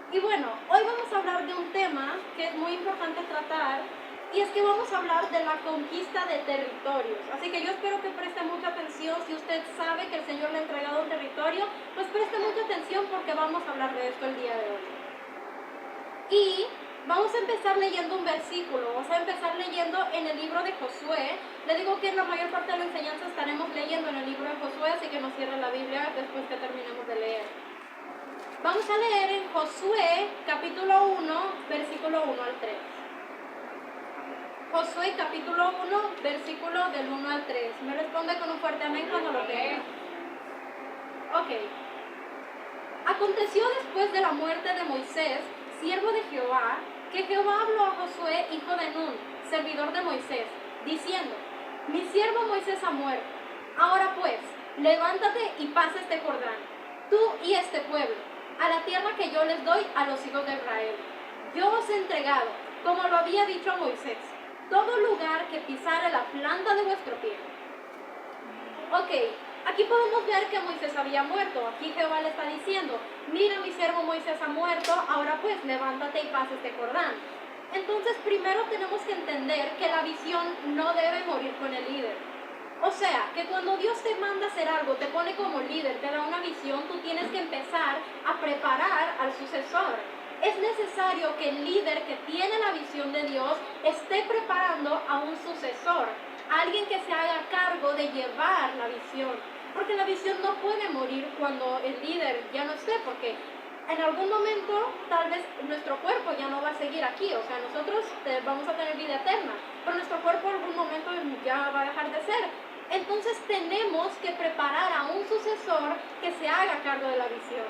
Y bueno, hoy vamos a hablar de un tema que es muy importante tratar, y es que vamos a hablar de la conquista de territorios. Así que yo espero que preste mucha atención. Si usted sabe que el Señor le ha entregado un territorio, pues preste mucha atención porque vamos a hablar de esto el día de hoy. Y vamos a empezar leyendo un versículo. Vamos a empezar leyendo en el libro de Josué. Le digo que en la mayor parte de la enseñanza estaremos leyendo en el libro de Josué, así que no cierre la Biblia después que terminemos de leer. Vamos a leer en Josué capítulo 1, versículo 1 al 3. Josué capítulo 1, versículo del 1 al 3. Me responde con un fuerte amén cuando lo tenga. Ok. Aconteció después de la muerte de Moisés, siervo de Jehová, que Jehová habló a Josué, hijo de Nun, servidor de Moisés, diciendo: Mi siervo Moisés ha muerto. Ahora pues, levántate y pasa este Jordán, tú y este pueblo, a la tierra que yo les doy a los hijos de Israel. Yo os he entregado, como lo había dicho a Moisés, todo lugar que pisare la planta de vuestro pie. Ok, aquí podemos ver que Moisés había muerto. Aquí Jehová le está diciendo: mira, mi siervo Moisés ha muerto, ahora pues levántate y pasa este Jordán. Entonces primero tenemos que entender que la visión no debe morir con el líder. O sea, que cuando Dios te manda a hacer algo, te pone como líder, te da una visión, tú tienes que empezar a preparar al sucesor. Es necesario que el líder que tiene la visión de Dios esté preparando a un sucesor, alguien que se haga cargo de llevar la visión. Porque la visión no puede morir cuando el líder ya no esté, porque en algún momento tal vez nuestro cuerpo ya no va a seguir aquí. O sea, nosotros vamos a tener vida eterna, pero nuestro cuerpo en algún momento ya va a dejar de ser. Entonces tenemos que preparar a un sucesor que se haga cargo de la visión.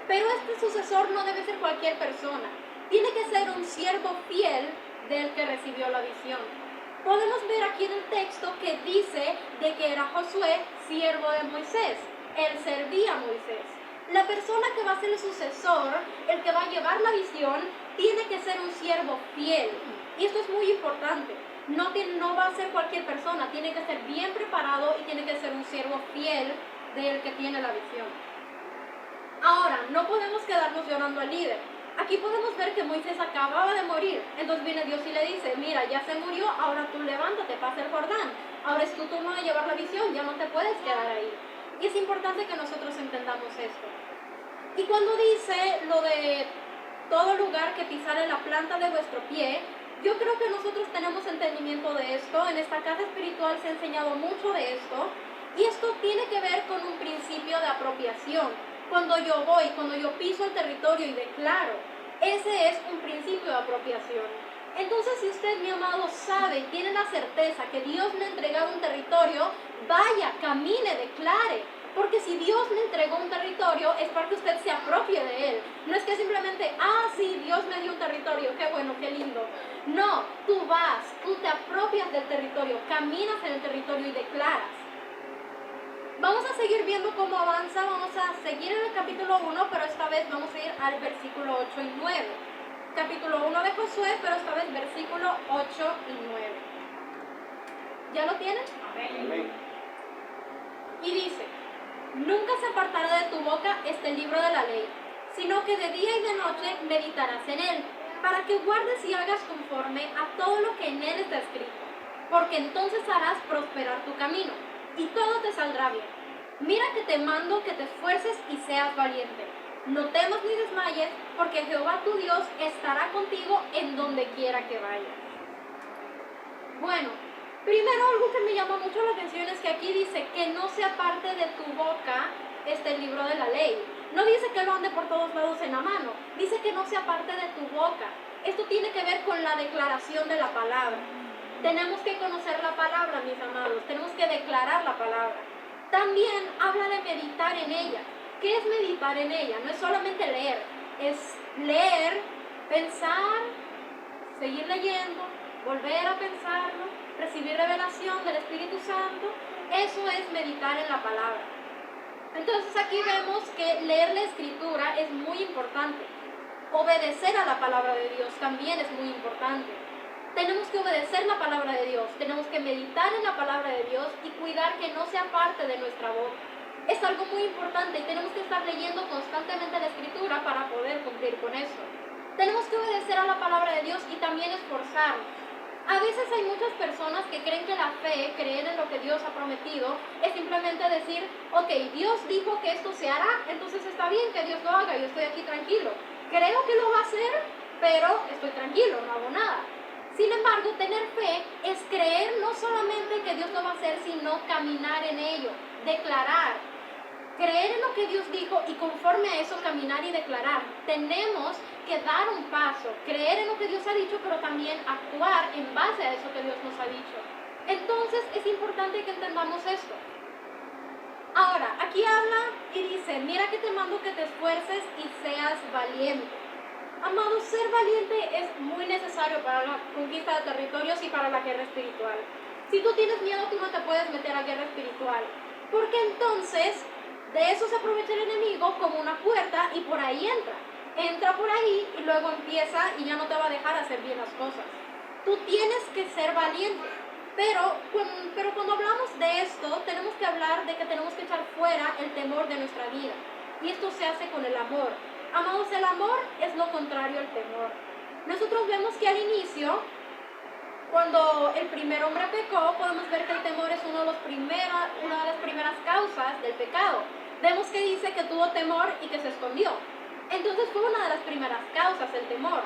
Pero este sucesor no debe ser cualquier persona. Tiene que ser un siervo fiel del que recibió la visión. Podemos ver aquí en el texto que dice de que era Josué, siervo de Moisés. Él servía a Moisés. La persona que va a ser el sucesor, el que va a llevar la visión, tiene que ser un siervo fiel. Y esto es muy importante. No va a ser cualquier persona, tiene que ser bien preparado y tiene que ser un siervo fiel del que tiene la visión. Ahora, no podemos quedarnos llorando al líder. Aquí podemos ver que Moisés acababa de morir. Entonces viene Dios y le dice: mira, ya se murió, ahora tú levántate, pasa el Jordán. Ahora es tu turno de llevar la visión, ya no te puedes quedar ahí. Y es importante que nosotros entendamos esto. Y cuando dice lo de todo lugar que pisare la planta de vuestro pie, yo creo que nosotros tenemos entendimiento de esto. En esta casa espiritual se ha enseñado mucho de esto. Y esto tiene que ver con un principio de apropiación. Cuando yo piso el territorio y declaro, ese es un principio de apropiación. Entonces, si usted, mi amado, sabe y tiene la certeza que Dios le ha entregado un territorio, vaya, camine, declare. Porque si Dios le entregó un territorio, es para que usted se apropie de él. No es que simplemente, sí, Dios me dio un territorio, qué bueno, qué lindo. No, tú vas, tú te apropias del territorio, caminas en el territorio y declaras. Vamos a seguir viendo cómo avanza. Vamos a seguir en el capítulo 1, pero esta vez vamos a ir al versículo 8 y 9. Capítulo 1 de Josué, pero esta vez versículo 8 y 9. ¿Ya lo tienen? Amén. Y dice: nunca se apartará de tu boca este libro de la ley, sino que de día y de noche meditarás en él, para que guardes y hagas conforme a todo lo que en él está escrito, porque entonces harás prosperar tu camino, y todo te saldrá bien. Mira que te mando que te esfuerces y seas valiente. No temas ni desmayes, porque Jehová tu Dios estará contigo en donde quiera que vayas. Bueno, primero algo que me llama mucho la atención es que aquí dice que no se aparte de tu boca el libro de la ley. No dice que lo ande por todos lados en la mano, dice que no se aparte de tu boca. Esto tiene que ver con la declaración de la palabra. Tenemos que conocer la palabra, mis amados, tenemos que declarar la palabra. También habla de meditar en ella. ¿Qué es meditar en ella? No es solamente leer, es leer, pensar, seguir leyendo, volver a pensarlo, recibir revelación del Espíritu Santo. Eso es meditar en la palabra. Entonces aquí vemos que leer la Escritura es muy importante. Obedecer a la palabra de Dios también es muy importante. Tenemos que obedecer la palabra de Dios, tenemos que meditar en la palabra de Dios y cuidar que no sea parte de nuestra boca. Es algo muy importante y tenemos que estar leyendo constantemente la Escritura para poder cumplir esto. Tenemos que obedecer a la palabra de Dios y también esforzarnos. A veces hay muchas personas que creen que la fe, creer en lo que Dios ha prometido, es simplemente decir, ok, Dios dijo que esto se hará, entonces está bien que Dios lo haga, yo estoy aquí tranquilo. Creo que lo va a hacer, pero estoy tranquilo, no hago nada. Sin embargo, tener fe es creer no solamente que Dios lo va a hacer, sino caminar en ello, declarar. Creer en lo que Dios dijo y conforme a eso caminar y declarar. Tenemos que dar un paso, creer en lo que Dios ha dicho, pero también actuar en base a eso que Dios nos ha dicho. Entonces es importante que entendamos esto. Ahora, aquí habla y dice, mira que te mando que te esfuerces y seas valiente. Amados, ser valiente es muy necesario para la conquista de territorios y para la guerra espiritual. Si tú tienes miedo, tú no te puedes meter a guerra espiritual, porque entonces de eso se aprovecha el enemigo como una puerta y por ahí entra por ahí y luego empieza y ya no te va a dejar hacer bien las cosas. Tú tienes que ser valiente, pero cuando hablamos de esto tenemos que hablar de que tenemos que echar fuera el temor de nuestra vida, y esto se hace con el amor. Amados, el amor es lo contrario al temor. Nosotros vemos que al inicio, cuando el primer hombre pecó, podemos ver que el temor es una de las primeras causas del pecado. Vemos que dice que tuvo temor y que se escondió. Entonces fue una de las primeras causas, el temor.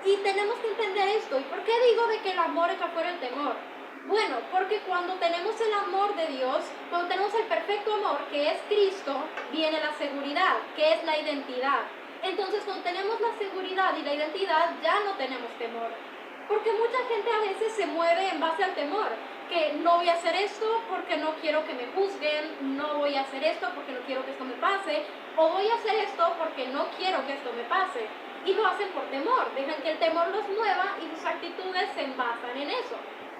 Y tenemos que entender esto. ¿Y por qué digo de que el amor echa fuera el temor? Bueno, porque cuando tenemos el amor de Dios, cuando tenemos el perfecto amor, que es Cristo, viene la seguridad, que es la identidad. Entonces, cuando tenemos la seguridad y la identidad, ya no tenemos temor. Porque mucha gente a veces se mueve en base al temor, que no voy a hacer esto porque no quiero que me juzguen, no voy a hacer esto porque no quiero que esto me pase, o voy a hacer esto porque no quiero que esto me pase. Y lo hacen por temor, dejan que el temor los mueva y sus actitudes se basan en eso.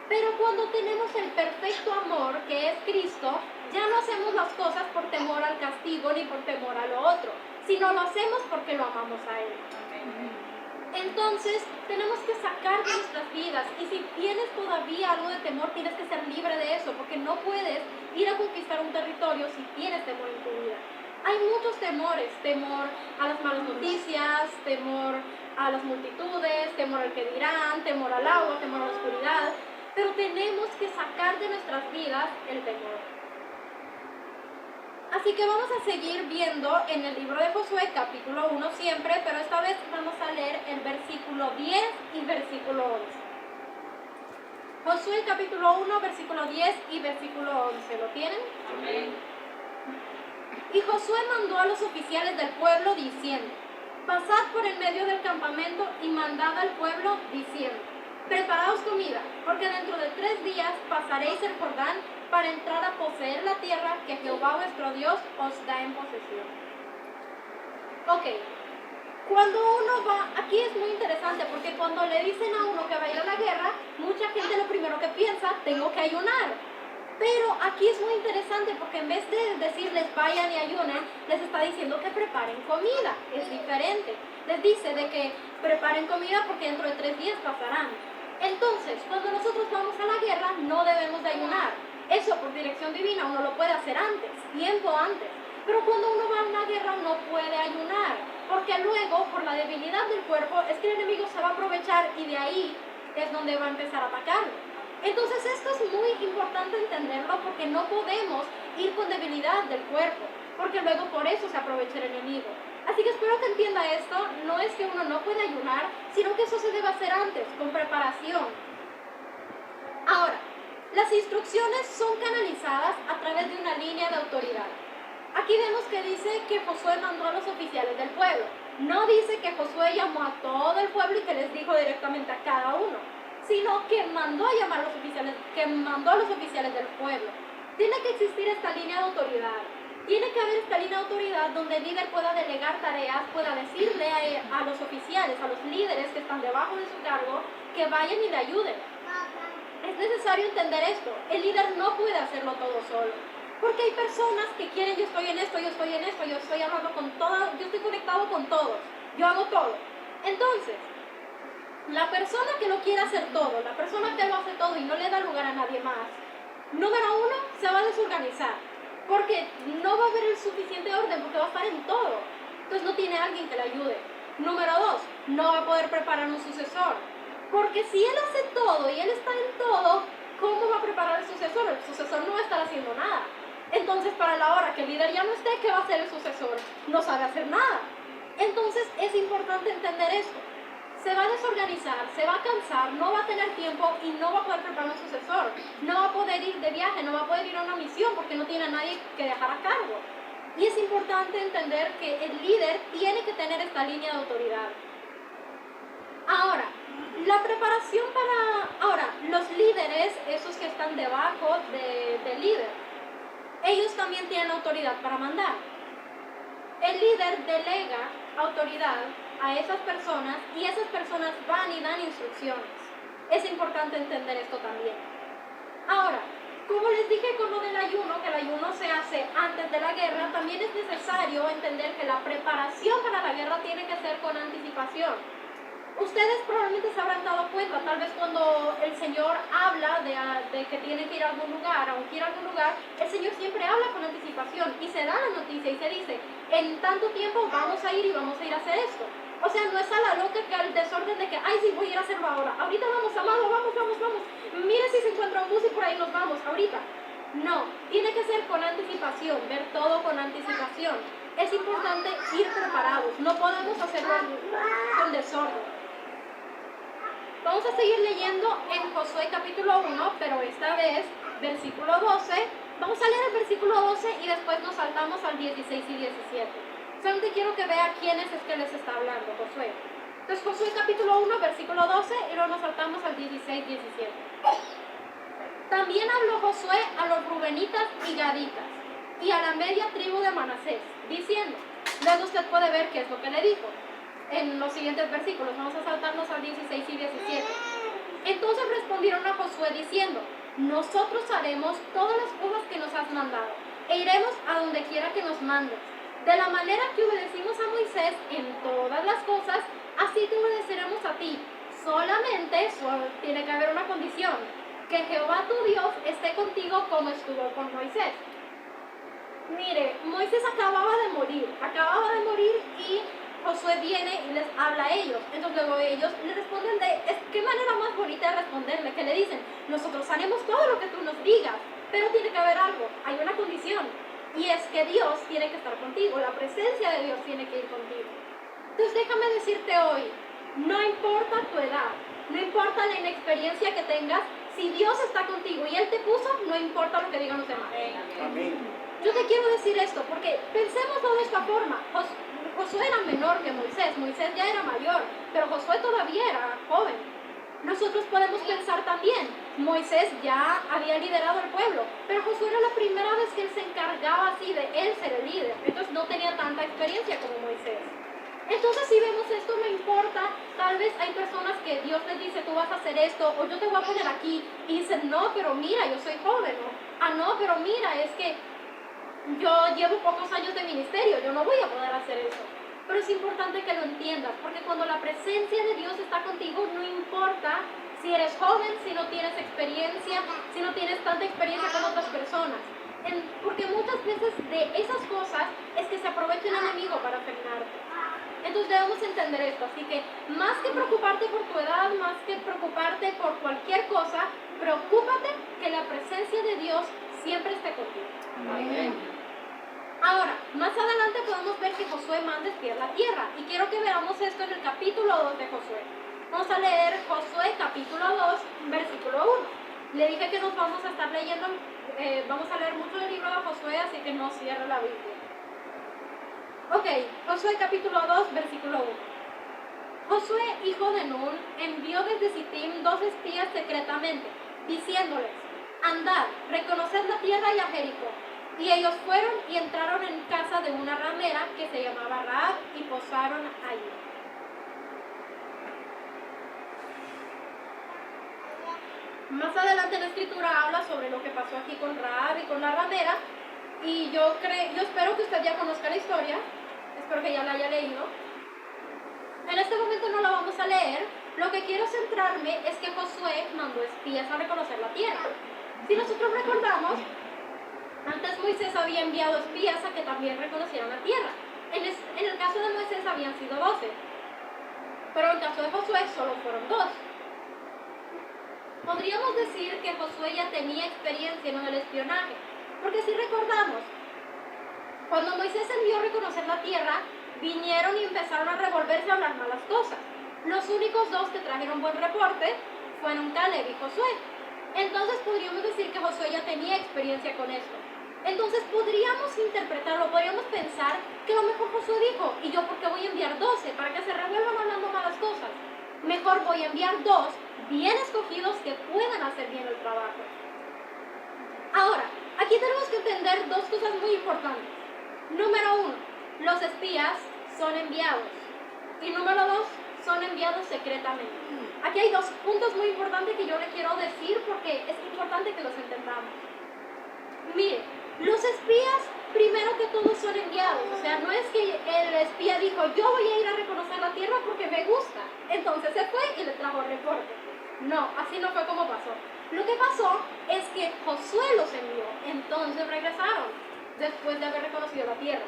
Pero cuando tenemos el perfecto amor, que es Cristo, ya no hacemos las cosas por temor al castigo ni por temor a lo otro, sino lo hacemos porque lo amamos a Él. Entonces, tenemos que sacar de nuestras vidas, y si tienes todavía algo de temor, tienes que ser libre de eso, porque no puedes ir a conquistar un territorio si tienes temor en tu vida. Hay muchos temores, temor a las malas noticias, temor a las multitudes, temor al que dirán, temor al agua, temor a la oscuridad, pero tenemos que sacar de nuestras vidas el temor. Así que vamos a seguir viendo en el libro de Josué, capítulo 1 siempre, pero esta vez vamos a leer el versículo 10 y versículo 11. Josué, capítulo 1, versículo 10 y versículo 11. ¿Lo tienen? Amén. Y Josué mandó a los oficiales del pueblo diciendo, pasad por el medio del campamento y mandad al pueblo diciendo, preparaos comida, porque dentro de 3 días pasaréis el Jordán para entrar a poseer la tierra que Jehová vuestro Dios os da en posesión. Ok, cuando uno va, aquí es muy interesante porque cuando le dicen a uno que va a ir a la guerra, mucha gente lo primero que piensa, tengo que ayunar. Pero aquí es muy interesante porque en vez de decirles vayan y ayunen, les está diciendo que preparen comida, es diferente. Les dice de que preparen comida porque dentro de 3 días pasarán. Entonces, cuando nosotros vamos a la guerra, no debemos de ayunar. Eso por dirección divina uno lo puede hacer antes, tiempo antes. Pero cuando uno va a una guerra no puede ayunar, porque luego, por la debilidad del cuerpo, es que el enemigo se va a aprovechar y de ahí es donde va a empezar a atacarlo. Entonces esto es muy importante entenderlo porque no podemos ir con debilidad del cuerpo, porque luego por eso se aprovecha el enemigo. Así que espero que entienda esto, no es que uno no pueda ayunar, sino que eso se debe hacer antes, con preparación. Ahora, las instrucciones son canalizadas a través de una línea de autoridad. Aquí vemos que dice que Josué mandó a los oficiales del pueblo. No dice que Josué llamó a todo el pueblo y que les dijo directamente a cada uno, sino que mandó a llamar a los oficiales, que mandó a los oficiales del pueblo. Tiene que existir esta línea de autoridad. Tiene que haber esta línea de autoridad donde el líder pueda delegar tareas, pueda decirle a los oficiales, a los líderes que están debajo de su cargo, que vayan y le ayuden. Es necesario entender esto. El líder no puede hacerlo todo solo. Porque hay personas que quieren, yo estoy en esto, yo estoy en esto, yo estoy hablando con todas, yo estoy conectado con todos, yo hago todo. Entonces, la persona que lo quiere hacer todo, la persona que lo hace todo y no le da lugar a nadie más, número 1, se va a desorganizar. Porque no va a haber el suficiente orden, porque va a estar en todo. Entonces no tiene alguien que le ayude. Número 2, no va a poder preparar un sucesor. Porque si él hace todo y él está en todo, ¿cómo va a preparar el sucesor? El sucesor no va a estar haciendo nada. Entonces, para la hora que el líder ya no esté, ¿qué va a hacer el sucesor? No sabe hacer nada. Entonces, es importante entender esto. Se va a desorganizar, se va a cansar, no va a tener tiempo y no va a poder preparar un sucesor. No va a poder ir de viaje, no va a poder ir a una misión porque no tiene a nadie que dejar a cargo. Y es importante entender que el líder tiene que tener esta línea de autoridad. Ahora, la preparación Ahora, los líderes, esos que están debajo del líder, ellos también tienen autoridad para mandar. El líder delega autoridad a esas personas y esas personas van y dan instrucciones. Es importante entender esto también. Ahora, como les dije con lo del ayuno, que el ayuno se hace antes de la guerra, también es necesario entender que la preparación para la guerra tiene que ser con anticipación. Ustedes probablemente se habrán dado cuenta, tal vez cuando el Señor habla de que tienen que ir a algún lugar, aunque ir a algún lugar, el Señor siempre habla con anticipación y se da la noticia y se dice, en tanto tiempo vamos a ir y vamos a ir a hacer esto. O sea, no es a la loca que al desorden de que, ay, sí, voy a ir a hacerlo ahora. Ahorita vamos, amado, vamos. Mire si se encuentra un bus y por ahí nos vamos, ahorita. No, tiene que ser con anticipación, ver todo con anticipación. Es importante ir preparados, no podemos hacerlo con desorden. Vamos a seguir leyendo en Josué capítulo 1, pero esta vez versículo 12. Vamos a leer el versículo 12 y después nos saltamos al 16 y 17. Solamente quiero que vea quiénes es que les está hablando Josué. Entonces Josué capítulo 1, versículo 12 y luego nos saltamos al 16 y 17. También habló Josué a los rubenitas y gaditas y a la media tribu de Manasés, diciendo, luego usted puede ver qué es lo que le dijo. En los siguientes versículos, vamos a saltarnos al 16 y 17. Entonces respondieron a Josué diciendo, nosotros haremos todas las cosas que nos has mandado, e iremos a donde quiera que nos mandes. De la manera que obedecimos a Moisés en todas las cosas, así te obedeceremos a ti. Solamente tiene que haber una condición, que Jehová tu Dios esté contigo como estuvo con Moisés. Mire, Moisés acababa de morir y Josué viene y les habla a ellos. Entonces luego ellos le responden qué manera más bonita de responderle, que le dicen, nosotros haremos todo lo que tú nos digas, pero tiene que haber algo, hay una condición, y es que Dios tiene que estar contigo, la presencia de Dios tiene que ir contigo. Entonces déjame decirte hoy, no importa tu edad, no importa la inexperiencia que tengas, si Dios está contigo y Él te puso, no importa lo que digan los demás. Amén. Yo te quiero decir esto, porque pensemos de esta forma. Josué era menor que Moisés ya era mayor, pero Josué todavía era joven. Nosotros podemos pensar también, Moisés ya había liderado el pueblo, pero Josué era la primera vez que él se encargaba así de él ser el líder, entonces no tenía tanta experiencia como Moisés. Entonces si vemos esto, no importa, tal vez hay personas que Dios les dice, tú vas a hacer esto, o yo te voy a poner aquí, y dicen, no, pero mira, yo soy joven, ¿no? No, pero mira, es que yo llevo pocos años de ministerio, yo no voy a poder hacer eso. Pero es importante que lo entiendas, porque cuando la presencia de Dios está contigo, no importa si eres joven, si no tienes experiencia, si no tienes tanta experiencia con otras personas. Porque muchas veces de esas cosas es que se aprovecha el enemigo para frenarte. Entonces debemos entender esto, así que más que preocuparte por tu edad, más que preocuparte por cualquier cosa, preocúpate que la presencia de Dios siempre esté contigo. Amén. Ahora, más adelante podemos ver que Josué manda espiar la tierra, y quiero que veamos esto en el capítulo 2 de Josué. Vamos a leer Josué capítulo 2, versículo 1. Le dije que nos vamos a estar leyendo, vamos a leer mucho del libro de Josué, así que no cierre la Biblia. Ok, Josué capítulo 2, versículo 1. Josué, hijo de Nun, envió desde Sittim 2 espías secretamente, diciéndoles, andad, reconoced la tierra y a Jericó. Y ellos fueron y entraron en casa de una ramera que se llamaba Rahab y posaron allí. Más adelante la escritura habla sobre lo que pasó aquí con Rahab y con la ramera, y yo espero que usted ya conozca la historia, espero que ya la haya leído. En este momento no la vamos a leer, lo que quiero centrarme es que Josué mandó espías a reconocer la tierra. Si nosotros recordamos, antes Moisés había enviado espías a que también reconocieran la tierra. En el caso de Moisés habían sido 12. Pero en el caso de Josué solo fueron 2. Podríamos decir que Josué ya tenía experiencia en el espionaje, porque si recordamos, cuando Moisés envió a reconocer la tierra, vinieron y empezaron a revolverse a hablar malas cosas. Los únicos 2 que trajeron buen reporte fueron Caleb y Josué. Entonces podríamos decir que Josué ya tenía experiencia con esto. Entonces podríamos interpretarlo, podríamos pensar que a lo mejor Josué dijo, ¿y yo por qué voy a enviar 12? ¿Para que se revuelvan hablando malas cosas? Mejor voy a enviar 2 bien escogidos que puedan hacer bien el trabajo. Ahora, aquí tenemos que entender 2 cosas muy importantes. Número 1, los espías son enviados. Y número 2, son enviados secretamente. Aquí hay 2 puntos muy importantes que yo le quiero decir porque es importante que los entendamos. Mire, los espías, primero que todo, son enviados. O sea, no es que el espía dijo, yo voy a ir a reconocer la tierra porque me gusta. Entonces se fue y le trajo el reporte. No, así no fue como pasó. Lo que pasó es que Josué los envió. Entonces regresaron después de haber reconocido la tierra.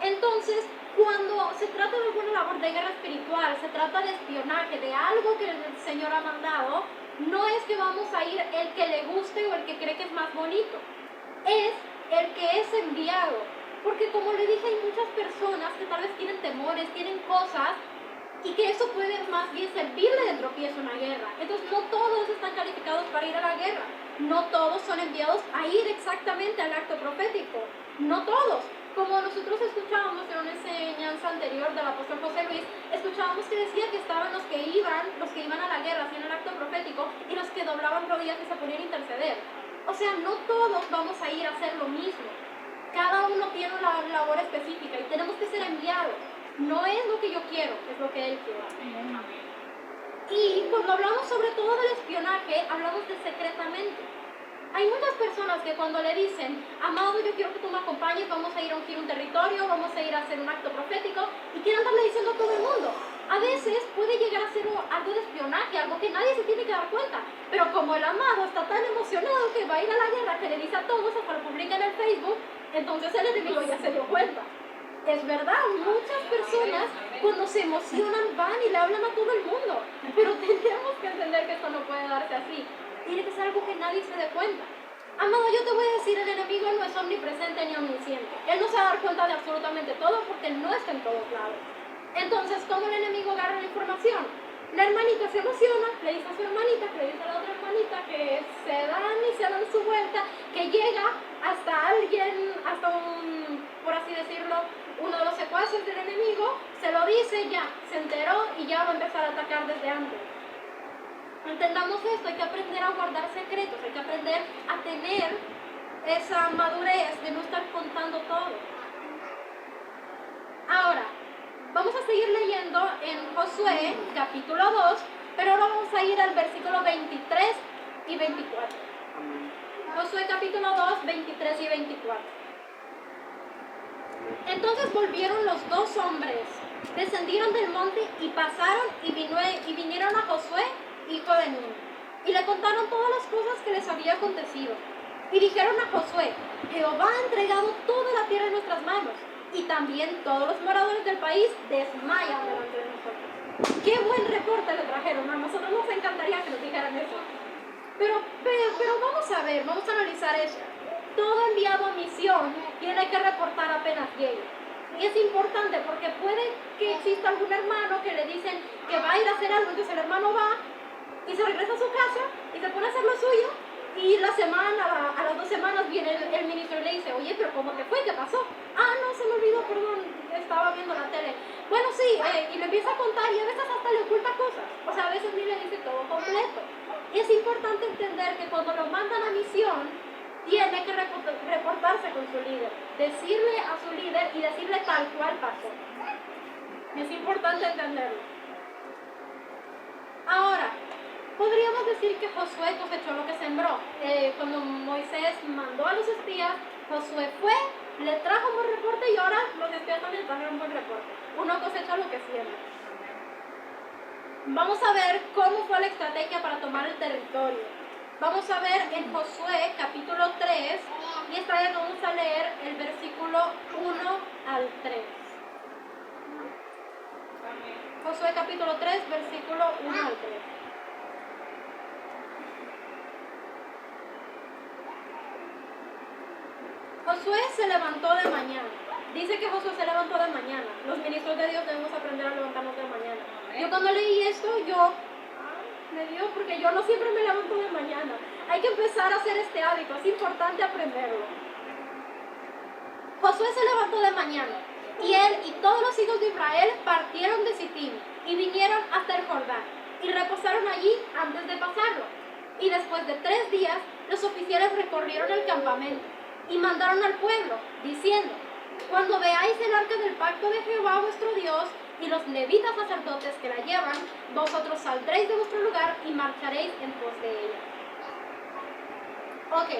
Entonces, cuando se trata de alguna labor de guerra espiritual, se trata de espionaje, de algo que el Señor ha mandado, no es que vamos a ir el que le guste o el que cree que es más bonito. Es el que es enviado. Porque como le dije, hay muchas personas que tal vez tienen temores, tienen cosas, y que eso puede más bien servirle de tropiezo en una guerra. Entonces no todos están calificados para ir a la guerra. No todos son enviados a ir exactamente al acto profético. No todos. Como nosotros escuchábamos en una enseñanza anterior del apóstol José Luis, escuchábamos que decía que estaban los que iban a la guerra, hacían el acto profético, y los que doblaban rodillas y se ponían a interceder. O sea, no todos vamos a ir a hacer lo mismo. Cada uno tiene una labor específica y tenemos que ser enviados. No es lo que yo quiero, es lo que Él quiere. Y cuando hablamos sobre todo del espionaje, hablamos de secretamente. Hay muchas personas que cuando le dicen, amado, yo quiero que tú me acompañes, vamos a ir a ungir un territorio, vamos a ir a hacer un acto profético, y quieren andarle diciendo a todo el mundo. A veces puede llegar a ser algo de espionaje, algo que nadie se tiene que dar cuenta. Pero como el amado está tan emocionado que va a ir a la guerra, que le dice a todos, hasta lo publica en el Facebook, entonces el enemigo ya se dio cuenta. Es verdad, muchas personas cuando se emocionan van y le hablan a todo el mundo. Pero tenemos que entender que esto no puede darse así. Tiene que ser algo que nadie se dé cuenta. Amado, yo te voy a decir, el enemigo no es omnipresente ni omnisciente. Él no se va a dar cuenta de absolutamente todo porque él no está en todos lados. Entonces, ¿cómo el enemigo agarra la información? La hermanita se emociona, le dice a su hermanita, que le dice a la otra hermanita, que se dan su vuelta, que llega hasta alguien, hasta un, por así decirlo, uno de los secuaces del enemigo, se lo dice, ya, se enteró y ya va a empezar a atacar desde antes. Entendamos esto, hay que aprender a guardar secretos, hay que aprender a tener esa madurez de no estar contando todo. Ahora, vamos a seguir leyendo en Josué, capítulo 2, pero ahora vamos a ir al versículo 23 y 24. Josué, capítulo 2, 23 y 24. Entonces volvieron los 2 hombres, descendieron del monte y pasaron y vinieron a Josué, hijo de Nun, y le contaron todas las cosas que les había acontecido. Y dijeron a Josué, Jehová ha entregado toda la tierra en nuestras manos, y también todos los moradores del país desmayan delante de nosotros. Qué buen reporte le trajeron, a nosotros nos encantaría que nos dijeran eso. Pero vamos a ver, vamos a analizar eso. Todo enviado a misión tiene que reportar apenas llegue. Y es importante porque puede que exista algún hermano que le dicen que va a ir a hacer algo, entonces el hermano va y se regresa a su casa y se pone a hacer lo suyo, y a las 2 semanas viene el ministro y le dice, oye, pero ¿cómo te fue? ¿Qué pasó? Ah, no, se me olvidó, perdón, estaba viendo la tele. Bueno, sí, y le empieza a contar y a veces hasta le oculta cosas. O sea, a veces ni le dice todo completo. Y es importante entender que cuando lo mandan a misión, tiene que reportarse con su líder, decirle a su líder y decirle tal cual pasó. Es importante entenderlo. Ahora, podríamos decir que Josué cosechó lo que sembró. Cuando Moisés mandó a los espías, Josué fue, le trajo un buen reporte y ahora los espías también trajeron un buen reporte. Uno cosecha lo que siembra. Vamos a ver cómo fue la estrategia para tomar el territorio. Vamos a ver en Josué capítulo 3 y esta vez vamos a leer el versículo 1 al 3. Josué capítulo 3, versículo 1 al 3. Josué se levantó de mañana. Dice que Josué se levantó de mañana. Los ministros de Dios debemos aprender a levantarnos de mañana. Yo cuando leí esto, me dio, porque yo no siempre me levanto de mañana. Hay que empezar a hacer este hábito, es importante aprenderlo. Josué se levantó de mañana, y él y todos los hijos de Israel partieron de Sittim y vinieron hasta el Jordán, y reposaron allí antes de pasarlo. Y después de 3 días, los oficiales recorrieron el campamento y mandaron al pueblo, diciendo: cuando veáis el arca del pacto de Jehová vuestro Dios y los levitas sacerdotes que la llevan, vosotros saldréis de vuestro lugar y marcharéis en pos de ella. Ok.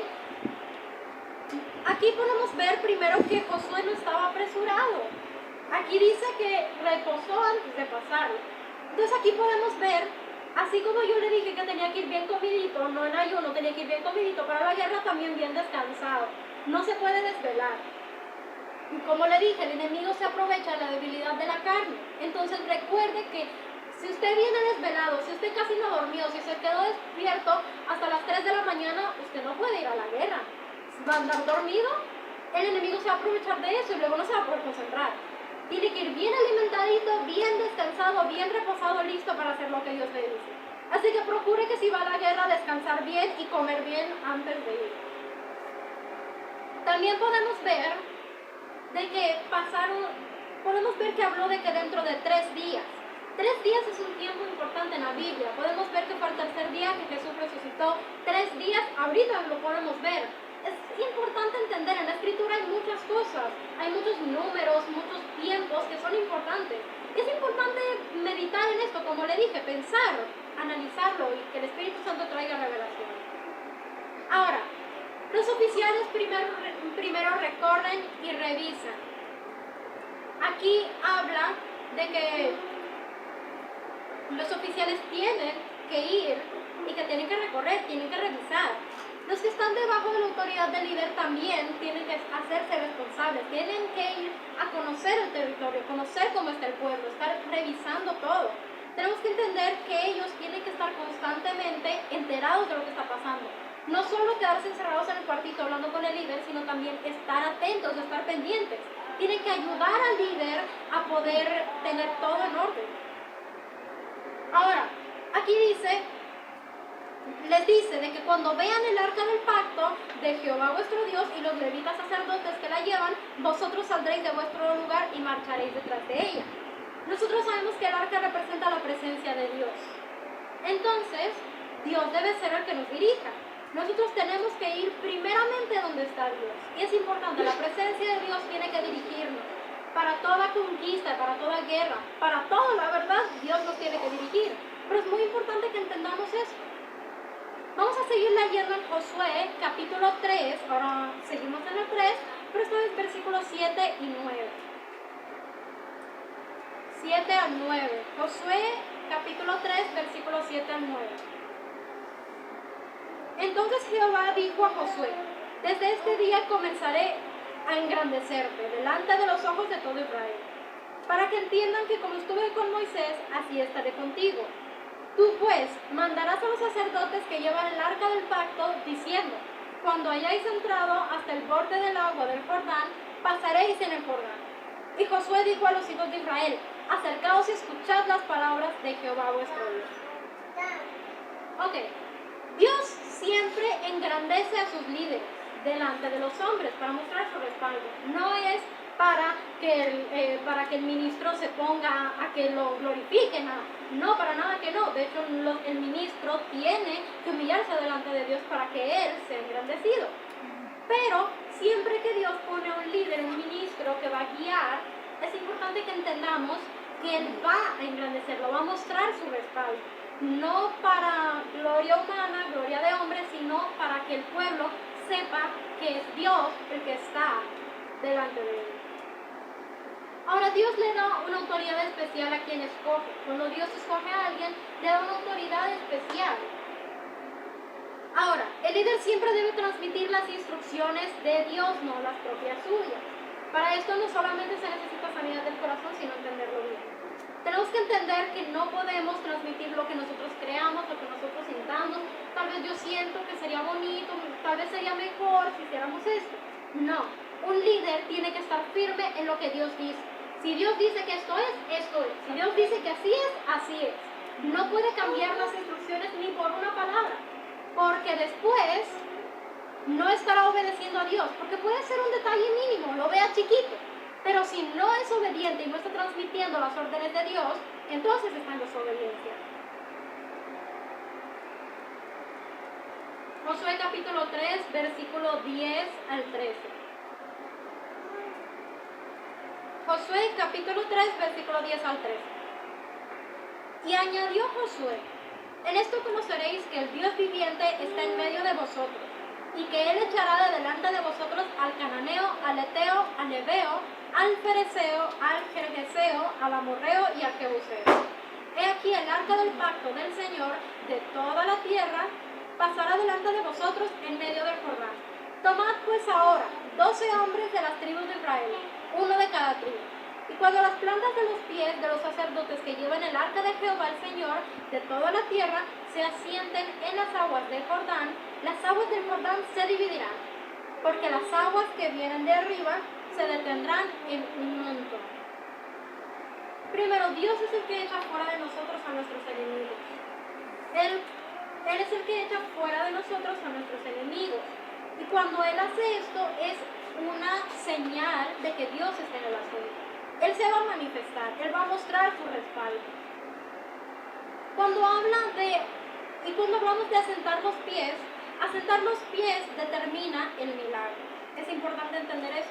Aquí podemos ver primero que Josué no estaba apresurado. Aquí dice que reposó antes de pasarlo. Entonces aquí podemos ver, así como yo le dije que tenía que ir bien comidito, no en ayuno, tenía que ir bien comidito para la guerra, también bien descansado. No se puede desvelar. Y como le dije, el enemigo se aprovecha de la debilidad de la carne. Entonces recuerde que si usted viene desvelado, si usted casi no dormió, si se quedó despierto hasta las 3 de la mañana, usted no puede ir a la guerra. Va a andar dormido, el enemigo se va a aprovechar de eso y luego no se va a poder concentrar. Tiene que ir bien alimentadito, bien descansado, bien reposado, listo para hacer lo que Dios le dice. Así que procure que si va a la guerra, descansar bien y comer bien antes de ir. También podemos ver podemos ver que habló de que dentro de 3 días. 3 días es un tiempo importante en la Biblia. Podemos ver que fue el tercer día que Jesús resucitó. 3 días, ahorita lo podemos ver. Es importante entender, en la escritura hay muchas cosas, hay muchos números, muchos tiempos que son importantes. Es importante meditar en esto, como le dije, pensar, analizarlo y que el Espíritu Santo traiga revelación. Ahora, los oficiales primero recorren y revisan. Aquí habla de que los oficiales tienen que ir y que tienen que recorrer, tienen que revisar. Los que están debajo de la autoridad del líder también tienen que hacerse responsables, tienen que ir a conocer el territorio, conocer cómo está el pueblo, estar revisando todo. Tenemos que entender que ellos tienen que estar constantemente enterados de lo que está pasando. No solo quedarse encerrados en el cuartito hablando con el líder, sino también estar atentos, estar pendientes. Tienen que ayudar al líder a poder tener todo en orden. Ahora, aquí les dice de que cuando vean el arca del pacto de Jehová vuestro Dios y los levitas sacerdotes que la llevan, vosotros saldréis de vuestro lugar y marcharéis detrás de ella. Nosotros sabemos que el arca representa la presencia de Dios. Entonces, Dios debe ser el que nos dirija. Nosotros tenemos que ir primeramente donde está Dios. Y es importante, la presencia de Dios tiene que dirigirnos. Para toda conquista, para toda guerra, para todo, la verdad, Dios nos tiene que dirigir. Pero es muy importante que entendamos eso. Vamos a seguir leyendo en Josué, capítulo 3. Ahora seguimos en el 3, pero esta vez versículos 7 y 9. 7 al 9. Josué, capítulo 3, versículos 7 al 9. Entonces Jehová dijo a Josué: desde este día comenzaré a engrandecerte delante de los ojos de todo Israel, para que entiendan que como estuve con Moisés, así estaré contigo. Tú pues mandarás a los sacerdotes que llevan el arca del pacto, diciendo: cuando hayáis entrado hasta el borde del agua del Jordán, pasaréis en el Jordán. Y Josué dijo a los hijos de Israel: acercaos y escuchad las palabras de Jehová vuestro Dios. Ok, Dios siempre engrandece a sus líderes delante de los hombres para mostrar su respaldo. No es para que el ministro se ponga a que lo glorifiquen. No, para nada que no. De hecho, el ministro tiene que humillarse delante de Dios para que él sea engrandecido. Pero siempre que Dios pone un líder, un ministro que va a guiar, es importante que entendamos que Él va a engrandecerlo, va a mostrar su respaldo. No para gloria humana, gloria de hombre, sino para que el pueblo sepa que es Dios el que está delante de él. Ahora, Dios le da una autoridad especial a quien escoge. Cuando Dios escoge a alguien, le da una autoridad especial. Ahora, el líder siempre debe transmitir las instrucciones de Dios, no las propias suyas. Para esto no solamente se necesita sanidad del corazón, sino entenderlo bien. Tenemos que entender que no podemos transmitir lo que nosotros creamos, lo que nosotros sintamos. Tal vez yo siento que sería bonito, tal vez sería mejor si hiciéramos esto. No, un líder tiene que estar firme en lo que Dios dice. Si Dios dice que esto es, esto es. Si Dios dice que así es, así es. No puede cambiar las instrucciones ni por una palabra, porque después no estará obedeciendo a Dios, porque puede ser un detalle mínimo, lo vea chiquito, pero si no es obediente y no está transmitiendo las órdenes de Dios, entonces está en desobediencia. Josué capítulo 3, versículo 10 al 13. Josué capítulo 3, versículo 10 al 13. Y añadió Josué: en esto conoceréis que el Dios viviente está en medio de vosotros, y que Él echará de delante de vosotros al cananeo, al eteo, al ebeo, al fereceo, al gergeseo, al amorreo y al jebuseo. He aquí el arca del pacto del Señor de toda la tierra pasará delante de vosotros en medio del Jordán. Tomad pues ahora 12 hombres de las tribus de Israel, uno de cada tribu. Y cuando las plantas de los pies de los sacerdotes que llevan el arca de Jehová el Señor de toda la tierra se asienten en las aguas del Jordán, las aguas del Jordán se dividirán, porque las aguas que vienen de arriba se detendrán en un montón. Primero, Dios es el que echa fuera de nosotros a nuestros enemigos. Él es el que echa fuera de nosotros a nuestros enemigos. Y cuando Él hace esto es una señal de que Dios está en el asunto. Él se va a manifestar, Él va a mostrar su respaldo. Cuando hablamos de asentar los pies determina el milagro. Es importante entender eso.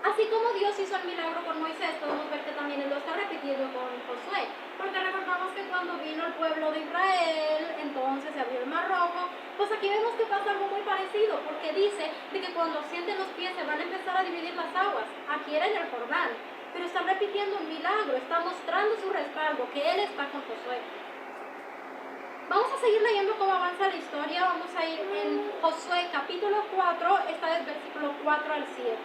Así como Dios hizo el milagro con Moisés, podemos ver que también Él lo está repitiendo con Josué. Porque recordamos que cuando vino el pueblo de Israel, entonces se abrió el Mar Rojo. Pues aquí vemos que pasa algo muy parecido, porque dice de que cuando sienten los pies se van a empezar a dividir las aguas. Aquí era en el Jordán, pero está repitiendo un milagro, está mostrando su respaldo, que Él está con Josué. Vamos a seguir leyendo cómo avanza la historia. Vamos a ir en Josué capítulo 4, esta vez versículo 4 al 7.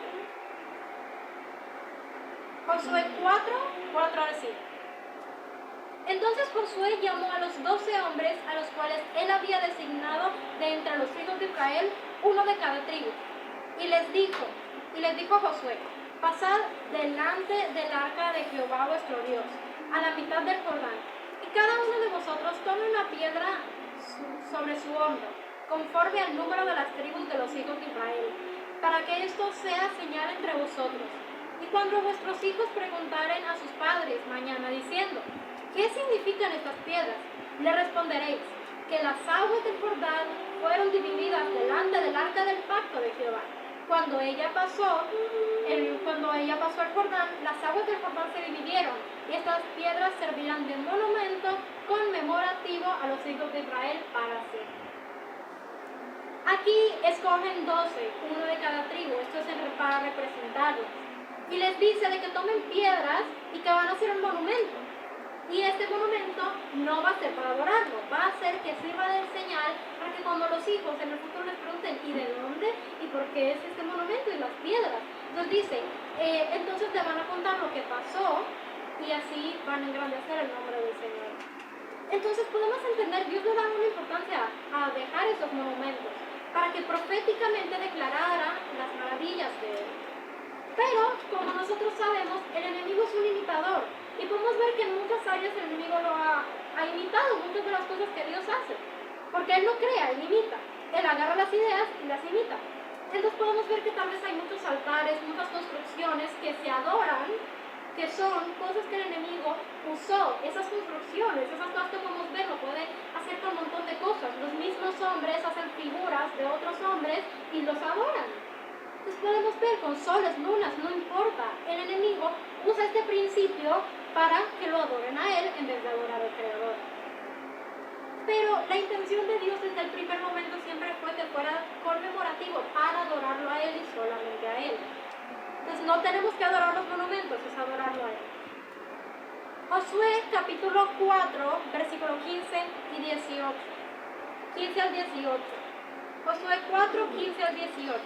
Josué 4 al 7. Entonces Josué llamó a los 12 hombres a los cuales él había designado de entre los hijos de Israel, uno de cada tribu. Y les dijo Josué: pasad delante del arca de Jehová vuestro Dios, a la mitad del Jordán, y cada uno de vosotros tome una piedra sobre su hombro, conforme al número de las tribus de los hijos de Israel, para que esto sea señal entre vosotros. Y cuando vuestros hijos preguntaren a sus padres mañana diciendo: ¿qué significan estas piedras?, le responderéis que las aguas del Jordán fueron divididas delante del arca del pacto de Jehová. Cuando ella pasó el Jordán, las aguas del Jordán se dividieron, y estas piedras servirán de monumento conmemorativo a los hijos de Israel para siempre. Aquí escogen 12, uno de cada tribu, esto es para representarlos. Y les dice de que tomen piedras y que van a hacer un monumento. Y este monumento no va a ser para adorarlo, va a ser que sirva de señal para que cuando los hijos en el futuro les pregunten ¿y de dónde? ¿Y por qué es este monumento y las piedras? Entonces dice, entonces te van a contar lo que pasó y así van a engrandecer el nombre del Señor. Entonces podemos entender, Dios le da una importancia a dejar esos monumentos para que proféticamente declarara las maravillas de Él. Pero, como nosotros sabemos, el enemigo es un imitador. Y podemos ver que en muchas áreas el enemigo lo ha imitado, muchas de las cosas que Dios hace. Porque Él no crea, Él imita. Él agarra las ideas y las imita. Entonces podemos ver que tal vez hay muchos altares, muchas construcciones que se adoran, que son cosas que el enemigo usó. Esas construcciones, esas cosas que podemos ver, lo puede hacer con un montón de cosas. Los mismos hombres hacen figuras de otros hombres y los adoran. Entonces podemos ver con soles, lunas, no importa. El enemigo usa este principio para que lo adoren a Él en vez de adorar al Creador. Pero la intención de Dios desde el primer momento siempre fue que fuera conmemorativo para adorarlo a Él y solamente a Él. Entonces no tenemos que adorar los monumentos, es adorarlo a Él. Josué capítulo 4, versículo 15 y 18. 15 al 18. Josué 4, 15 al 18.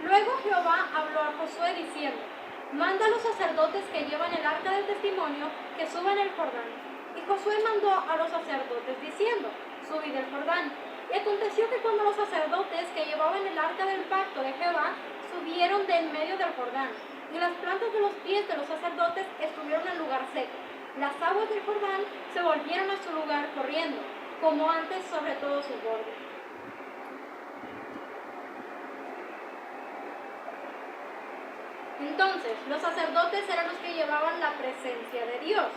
Luego Jehová habló a Josué diciendo: manda a los sacerdotes que llevan el arca del testimonio que suban el Jordán. Y Josué mandó a los sacerdotes diciendo, subid el Jordán. Y aconteció que cuando los sacerdotes que llevaban el arca del pacto de Jehová subieron de en medio del Jordán, y las plantas de los pies de los sacerdotes estuvieron en lugar seco, las aguas del Jordán se volvieron a su lugar corriendo, como antes sobre todo su borde. Entonces, los sacerdotes eran los que llevaban la presencia de Dios.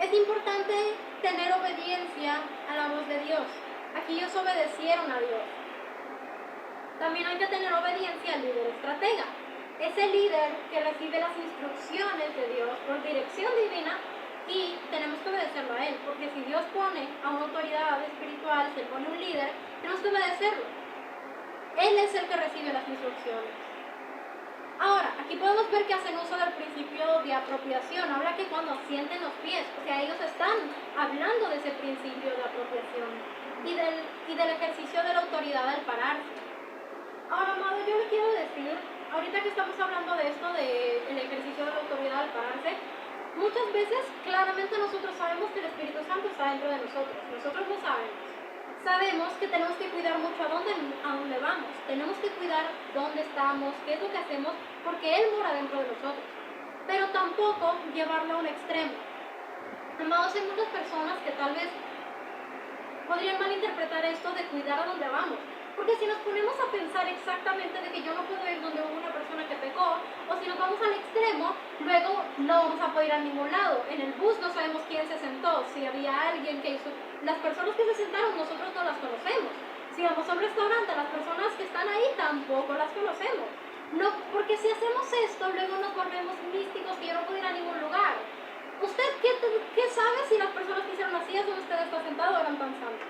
Es importante tener obediencia a la voz de Dios. Aquí ellos obedecieron a Dios. También hay que tener obediencia al líder estratega. Es el líder que recibe las instrucciones de Dios por dirección divina y tenemos que obedecerlo a él, porque si Dios pone a una autoridad espiritual, se pone un líder, tenemos que obedecerlo. Él es el que recibe las instrucciones. Ahora, aquí podemos ver que hacen uso del principio de apropiación. Habla que cuando sienten los pies, o sea, ellos están hablando de ese principio de apropiación y del ejercicio de la autoridad al pararse. Ahora, amado, yo le quiero decir, ahorita que estamos hablando de esto, del ejercicio de la autoridad al pararse, muchas veces claramente nosotros sabemos que el Espíritu Santo está dentro de nosotros. Nosotros lo sabemos. Sabemos que tenemos que cuidar mucho a dónde vamos. Tenemos que cuidar dónde estamos, qué es lo que hacemos, porque Él mora dentro de nosotros. Pero tampoco llevarlo a un extremo. Amados, hay muchas personas que tal vez podrían malinterpretar esto de cuidar a dónde vamos. Porque si nos ponemos a pensar exactamente de que yo no puedo ir donde hubo una persona que pecó, o si nos vamos al extremo, luego no vamos a poder ir a ningún lado. En el bus no sabemos quién se sentó, si había alguien que hizo... Las personas que se sentaron nosotros no las conocemos. Si vamos a un restaurante, las personas que están ahí tampoco las conocemos. No, porque si hacemos esto, luego nos volvemos místicos y yo no puedo ir a ningún lugar. ¿Usted qué sabe si las personas que hicieron las sillas donde usted está sentado eran tan santas?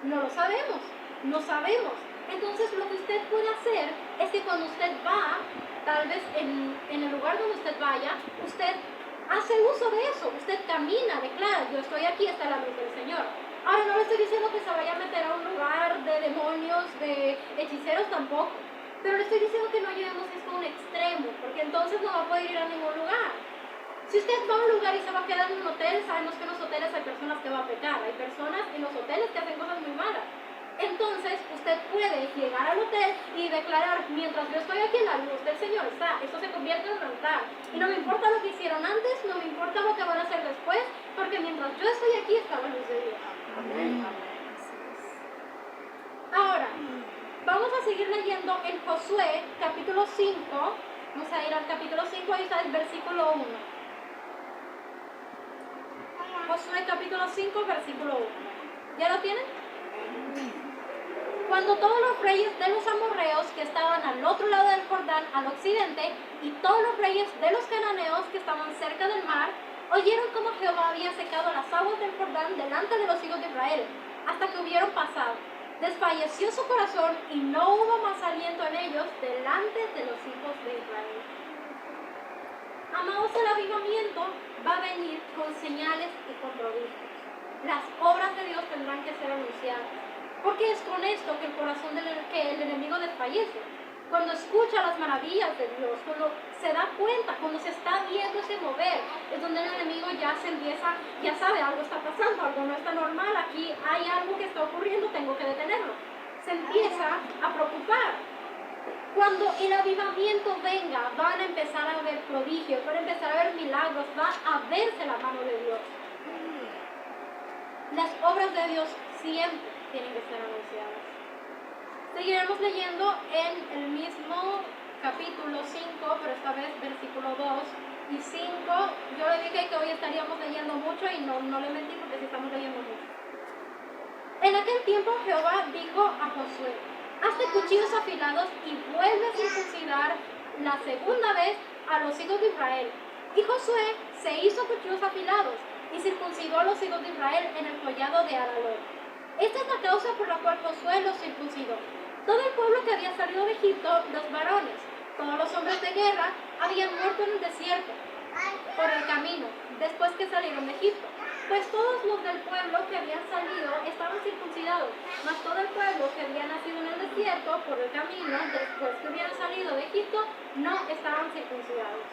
No lo sabemos. No sabemos. Entonces lo que usted puede hacer es que cuando usted va, tal vez en el lugar donde usted vaya, usted hace uso de eso. Usted camina, declara, yo estoy aquí, está la luz del Señor. Ahora no le estoy diciendo que se vaya a meter a un lugar de demonios, de hechiceros tampoco. Pero le estoy diciendo que no llevemos esto a un extremo, porque entonces no va a poder ir a ningún lugar. Si usted va a un lugar y se va a quedar en un hotel, sabemos que en los hoteles hay personas que van a pecar. Hay personas en los hoteles que hacen cosas muy malas. Entonces, usted puede llegar al hotel y declarar, mientras yo estoy aquí en la luz del Señor está, esto se convierte en un altar. Y no me importa lo que hicieron antes, no me importa lo que van a hacer después, porque mientras yo estoy aquí está la luz de Dios. Amén. Ahora, vamos a seguir leyendo en Josué, capítulo 5. Vamos a ir al capítulo 5, ahí está el versículo 1. Josué, capítulo 5, versículo 1. ¿Ya lo tienen? Cuando todos los reyes de los amorreos que estaban al otro lado del Jordán, al occidente, y todos los reyes de los cananeos que estaban cerca del mar, oyeron cómo Jehová había secado las aguas del Jordán delante de los hijos de Israel, hasta que hubieron pasado. Desfalleció su corazón y no hubo más aliento en ellos delante de los hijos de Israel. Amados, el avivamiento va a venir con señales y con prodigios. Las obras de Dios tendrán que ser anunciadas. Porque es con esto que el corazón que el enemigo desfallece. Cuando escucha las maravillas de Dios, cuando se da cuenta, cuando se está viendo ese mover, es donde el enemigo ya se empieza, ya sabe, algo está pasando, algo no está normal, aquí hay algo que está ocurriendo, tengo que detenerlo. Se empieza a preocupar. Cuando el avivamiento venga, van a empezar a ver prodigios, van a empezar a ver milagros, va a verse la mano de Dios. Las obras de Dios siempre tienen que ser anunciadas. Seguiremos leyendo en el mismo capítulo 5, pero esta vez versículo 2 y 5. Yo le dije que hoy estaríamos leyendo mucho y no le mentí porque sí estamos leyendo mucho. En aquel tiempo Jehová dijo a Josué, hazte cuchillos afilados y vuelve a circuncidar la segunda vez a los hijos de Israel. Y Josué se hizo cuchillos afilados y circuncidó a los hijos de Israel en el collado de Aralot. Esta es la causa por la cual Josué los circuncidó. Todo el pueblo que había salido de Egipto, los varones, todos los hombres de guerra, habían muerto en el desierto, por el camino, después que salieron de Egipto. Pues todos los del pueblo que habían salido estaban circuncidados, mas todo el pueblo que había nacido en el desierto por el camino, después que hubieran salido de Egipto, no estaban circuncidados.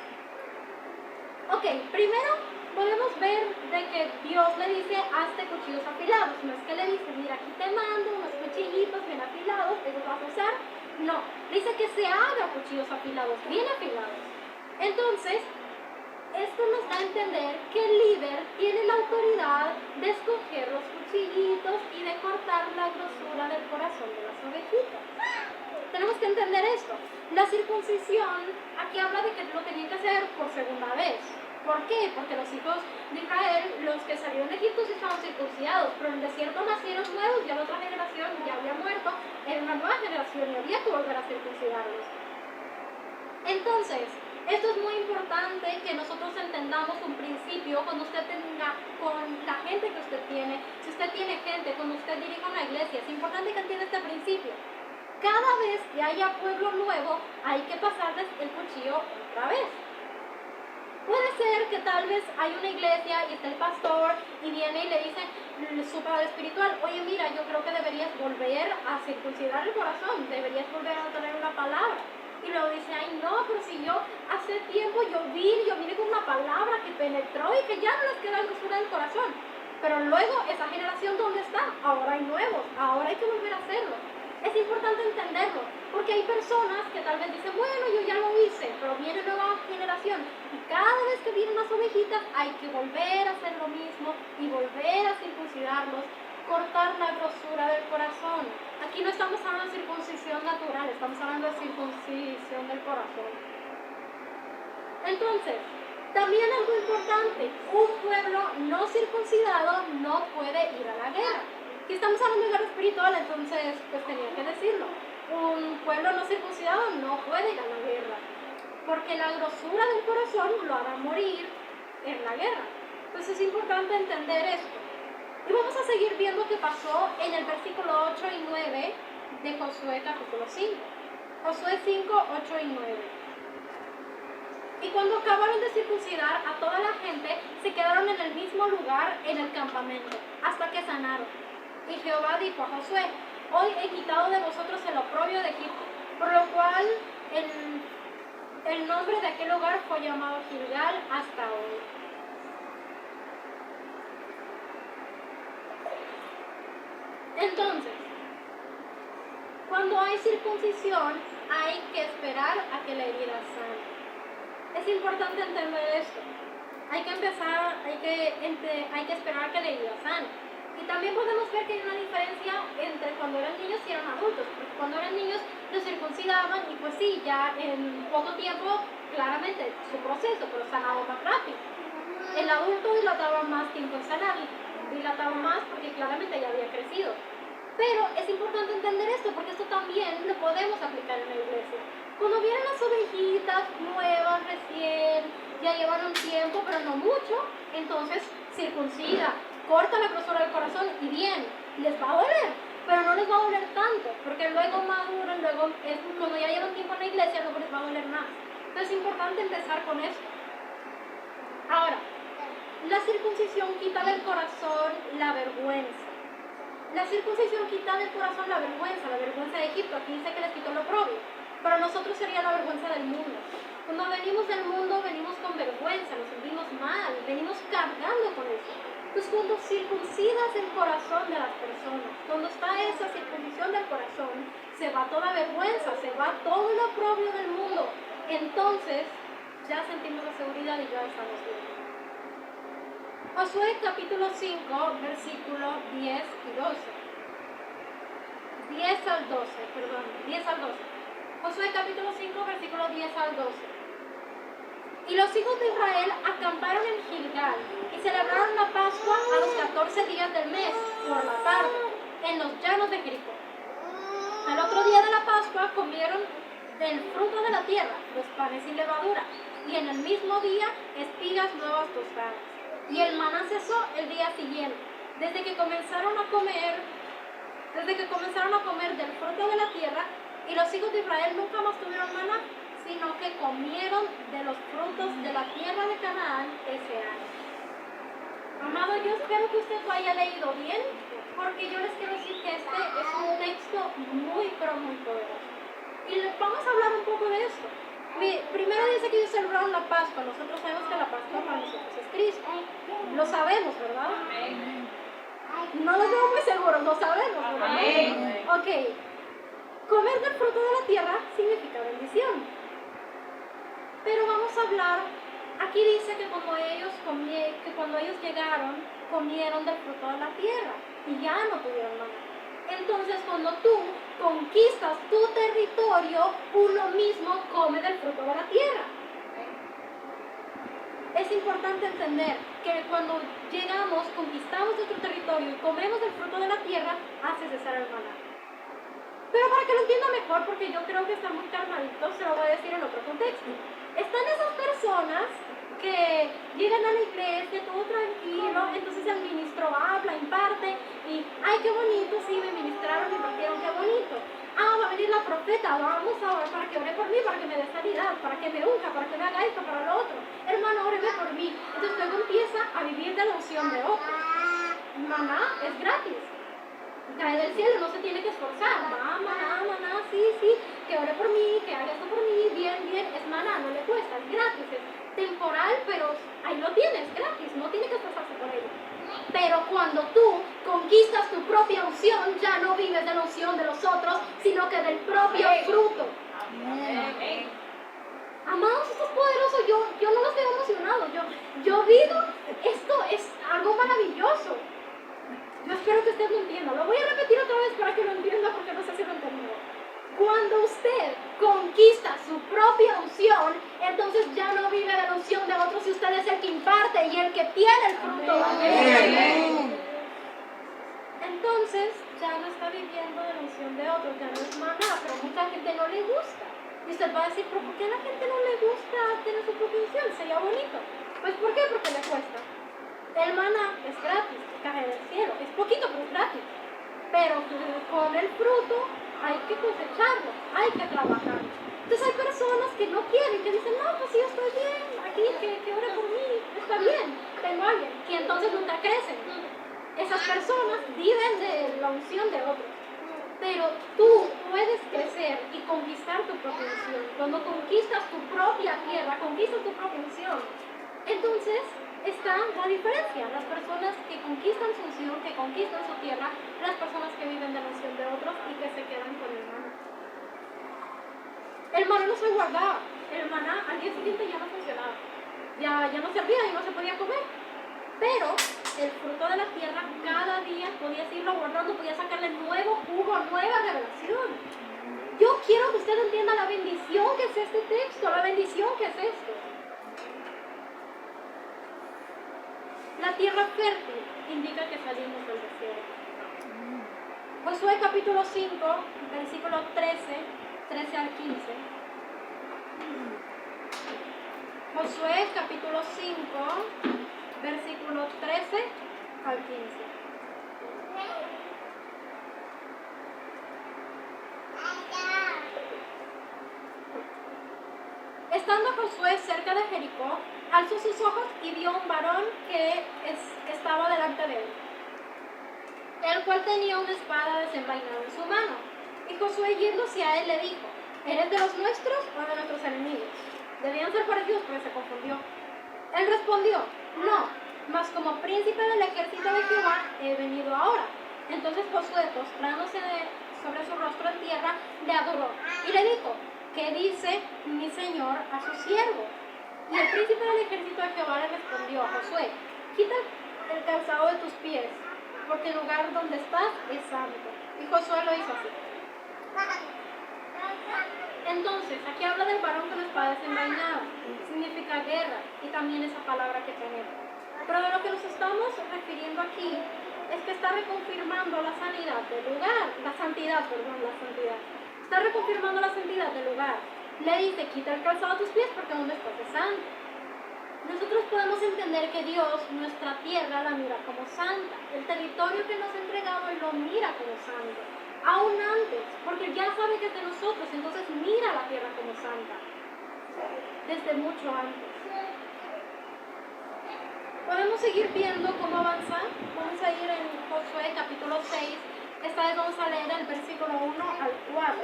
Ok, primero podemos ver de que Dios le dice, hazte cuchillos afilados. No es que le dice, mira, aquí te mando unos cuchillitos bien afilados, ¿te los vas a usar? No, dice que se haga cuchillos afilados, bien afilados. Entonces, esto nos da a entender que el líder tiene la autoridad de escoger los cuchillitos y de cortar la grosura del corazón de las ovejitas. Tenemos que entender esto. La circuncisión, aquí habla de que lo tenían que hacer por segunda vez. ¿Por qué? Porque los hijos de Israel, los que salieron de Egipto, sí estaban circuncidados, pero en el desierto nacieron nuevos, ya la otra generación ya había muerto, era una nueva generación y había que volver a circuncidarlos. Entonces, esto es muy importante que nosotros entendamos un principio cuando usted tenga con la gente que usted tiene, si usted tiene gente, cuando usted dirige una iglesia, es importante que entienda este principio. Cada vez que haya pueblo nuevo, hay que pasarles el cuchillo otra vez. Puede ser que tal vez hay una iglesia y está el pastor y viene y le dice su padre espiritual, oye mira, yo creo que deberías volver a circuncidar el corazón, deberías volver a tener una palabra. Y luego dice, ay no, pero si yo hace tiempo yo vine con una palabra que penetró y que ya no les queda grosura del corazón. Pero luego, esa generación, ¿dónde está? Ahora hay nuevos, ahora hay que volver a hacerlo. Es importante entenderlo, porque hay personas que tal vez dicen, bueno, yo ya lo hice, pero viene nueva generación. Y cada vez que vienen las ovejitas, hay que volver a hacer lo mismo y volver a circuncidarlos, cortar la grosura del corazón. Aquí no estamos hablando de circuncisión natural, estamos hablando de circuncisión del corazón. Entonces, también algo importante, un pueblo no circuncidado no puede ir a la guerra. Aquí estamos hablando de guerra espiritual, entonces pues tenía que decirlo. Un pueblo no circuncidado no puede ir a la guerra, porque la grosura del corazón lo hará morir en la guerra. Entonces es importante entender esto. Y vamos a seguir viendo qué pasó en el versículo 8 y 9 de Josué capítulo 5. Josué 5, 8 y 9. Y cuando acabaron de circuncidar a toda la gente, se quedaron en el mismo lugar en el campamento, hasta que sanaron. Y Jehová dijo a Josué, hoy he quitado de vosotros el oprobio de Egipto, por lo cual el nombre de aquel lugar fue llamado Gilgal hasta hoy. Entonces, cuando hay circuncisión, hay que esperar a que la herida sane. Es importante entender esto. Hay que esperar a que la herida sane. Y también podemos ver que hay una diferencia entre cuando eran niños y eran adultos. Porque cuando eran niños los circuncidaban y pues sí, ya en poco tiempo, claramente, su proceso, pero sanaba más rápido. El adulto dilataba más tiempo en sanar, dilataba más porque claramente ya había crecido. Pero es importante entender esto porque esto también lo podemos aplicar en la iglesia. Cuando vienen las ovejitas nuevas, recién, ya llevan un tiempo, pero no mucho, entonces circuncida, corta la grosura del corazón y bien, les va a doler, pero no les va a doler tanto, porque luego maduran, luego cuando ya llevan tiempo en la iglesia, luego les va a doler más. Entonces es importante empezar con eso. Ahora, la circuncisión quita del corazón la vergüenza. La circuncisión quita del corazón la vergüenza de Egipto. Aquí dice que les quitó lo propio. Para nosotros sería la vergüenza del mundo. Cuando venimos del mundo, venimos con vergüenza, nos sentimos mal, venimos cargando con eso. Entonces, cuando circuncidas el corazón de las personas, cuando está esa circuncisión del corazón, se va toda vergüenza, se va todo lo propio del mundo. Entonces, ya sentimos la seguridad y ya estamos bien. Josué capítulo 5, versículo 10 y 12. 10 al 12. Josué capítulo 5, versículo 10 al 12. Y los hijos de Israel acamparon en Gilgal y celebraron la Pascua a los 14 días del mes, por la tarde, en los llanos de Jericó. Al otro día de la Pascua comieron del fruto de la tierra, los panes sin levadura, y en el mismo día espigas nuevas tostadas. Y el maná cesó el día siguiente, desde que comenzaron a comer del fruto de la tierra, y los hijos de Israel nunca más tuvieron maná, sino que comieron de los frutos de la tierra de Canaán ese año. Amado yo espero que usted lo haya leído bien, porque yo les quiero decir que este es un texto muy, pero muy poderoso. Y vamos a hablar un poco de esto. Primero dice que ellos celebraron la Pascua. Nosotros sabemos que la Pascua para nosotros es Cristo. Lo sabemos, ¿verdad? No los veo muy seguros, lo sabemos, ¿verdad? Ok. Comer del fruto de la tierra significa bendición. Pero vamos a hablar, aquí dice que cuando ellos llegaron, comieron del fruto de la tierra y ya no tuvieron maná. Entonces, cuando tú conquistas tu territorio, uno mismo come del fruto de la tierra. Es importante entender que cuando llegamos, conquistamos nuestro territorio y comemos del fruto de la tierra, hace cesar el maná. Pero para que lo entienda mejor, porque yo creo que está muy calmadito, se lo voy a decir en otro contexto. Están esas personas que llegan a la iglesia, todo tranquilo, entonces el ministro habla, imparte, y ¡ay, qué bonito! Sí, me ministraron, me impartieron, qué bonito. Ah, va a venir la profeta, vamos ahora para que ore por mí, para que me dé sanidad, para que me unja, para que me haga esto, para lo otro. Hermano, óreme por mí. Entonces luego empieza a vivir de la unción de otros. Maná es gratis. Cae del cielo, no se tiene que esforzar. Maná, sí, que ore por mí, que haga esto por mí, bien, es maná, no le cuesta, es gratis, es temporal, pero ahí lo tienes, gratis, no tiene que esforzarse por ello. Pero cuando tú conquistas tu propia unción, ya no vives de la unción de los otros, sino que del propio fruto. Amén. Amados, esto es poderoso, yo no los veo emocionados, yo digo, esto es algo maravilloso. Yo espero que usted lo entienda. Lo voy a repetir otra vez para que lo entienda, porque no sé si lo entendió. Cuando usted conquista su propia unción, entonces ya no vive de la unción de otros, y usted es el que imparte y el que tiene el fruto. Amén. Entonces ya no está viviendo de la unción de otros, ya no es maná, pero mucha gente no le gusta. Y usted va a decir, ¿pero por qué a la gente no le gusta tener su propia unción? Sería bonito. Pues ¿por qué? Porque le cuesta. El maná es gratis, cae del cielo. Es poquito, pero es gratis. Pero con el fruto hay que cosecharlo, hay que trabajar. Entonces hay personas que no quieren, que dicen, no, pues sí, yo estoy bien, aquí, que ore por mí, está bien, tengo a alguien. Y entonces nunca crecen. Esas personas viven de la unción de otros. Pero tú puedes crecer y conquistar tu propia unción. Cuando conquistas tu propia tierra, conquistas tu propia unción, entonces está la diferencia. Las personas que conquistan su unción, que conquistan su tierra, las personas que viven de la unción de otros y que se quedan con el maná. El maná no se guardaba. El maná al día siguiente ya no funcionaba. Ya no servía y no se podía comer. Pero el fruto de la tierra cada día podías irlo guardando, podías sacarle nuevo jugo, nueva revelación. Yo quiero que usted entienda la bendición que es este texto, la bendición que es esto. La tierra fértil indica que salimos del desierto. Josué capítulo 5, versículo 13 al 15. Josué capítulo 5, versículo 13 al 15. Estando Josué cerca de Jericó, alzó sus ojos y vio un varón que estaba delante de él, el cual tenía una espada desenvainada en su mano. Y Josué, yéndose a él, le dijo, ¿eres de los nuestros o de nuestros enemigos? Debían ser parecidos, pero se confundió. Él respondió, no, mas como príncipe del ejército de Jehová he venido ahora. Entonces Josué, postrándose sobre su rostro en tierra, le adoró y le dijo, ¿qué dice mi señor a su siervo? Y el príncipe del ejército de Jehová le respondió a Josué, quita el calzado de tus pies, porque el lugar donde estás es santo. Y Josué lo hizo así. Entonces, aquí habla del varón con la espada desenvainada. Significa guerra, y también esa palabra que tenemos. Pero de lo que nos estamos refiriendo aquí es que está reconfirmando la sanidad del lugar, la santidad. Está reconfirmando la santidad del lugar. Le dice, quita el calzado de tus pies porque donde estás es santo. Nosotros podemos entender que Dios, nuestra tierra, la mira como santa. El territorio que nos ha entregado, Él lo mira como santo. Aún antes, porque ya sabe que es de nosotros, entonces mira la tierra como santa. Desde mucho antes. Podemos podemos seguir viendo cómo avanza. Vamos a ir en Josué capítulo 6. Esta vez vamos a leer el versículo 1 al 4.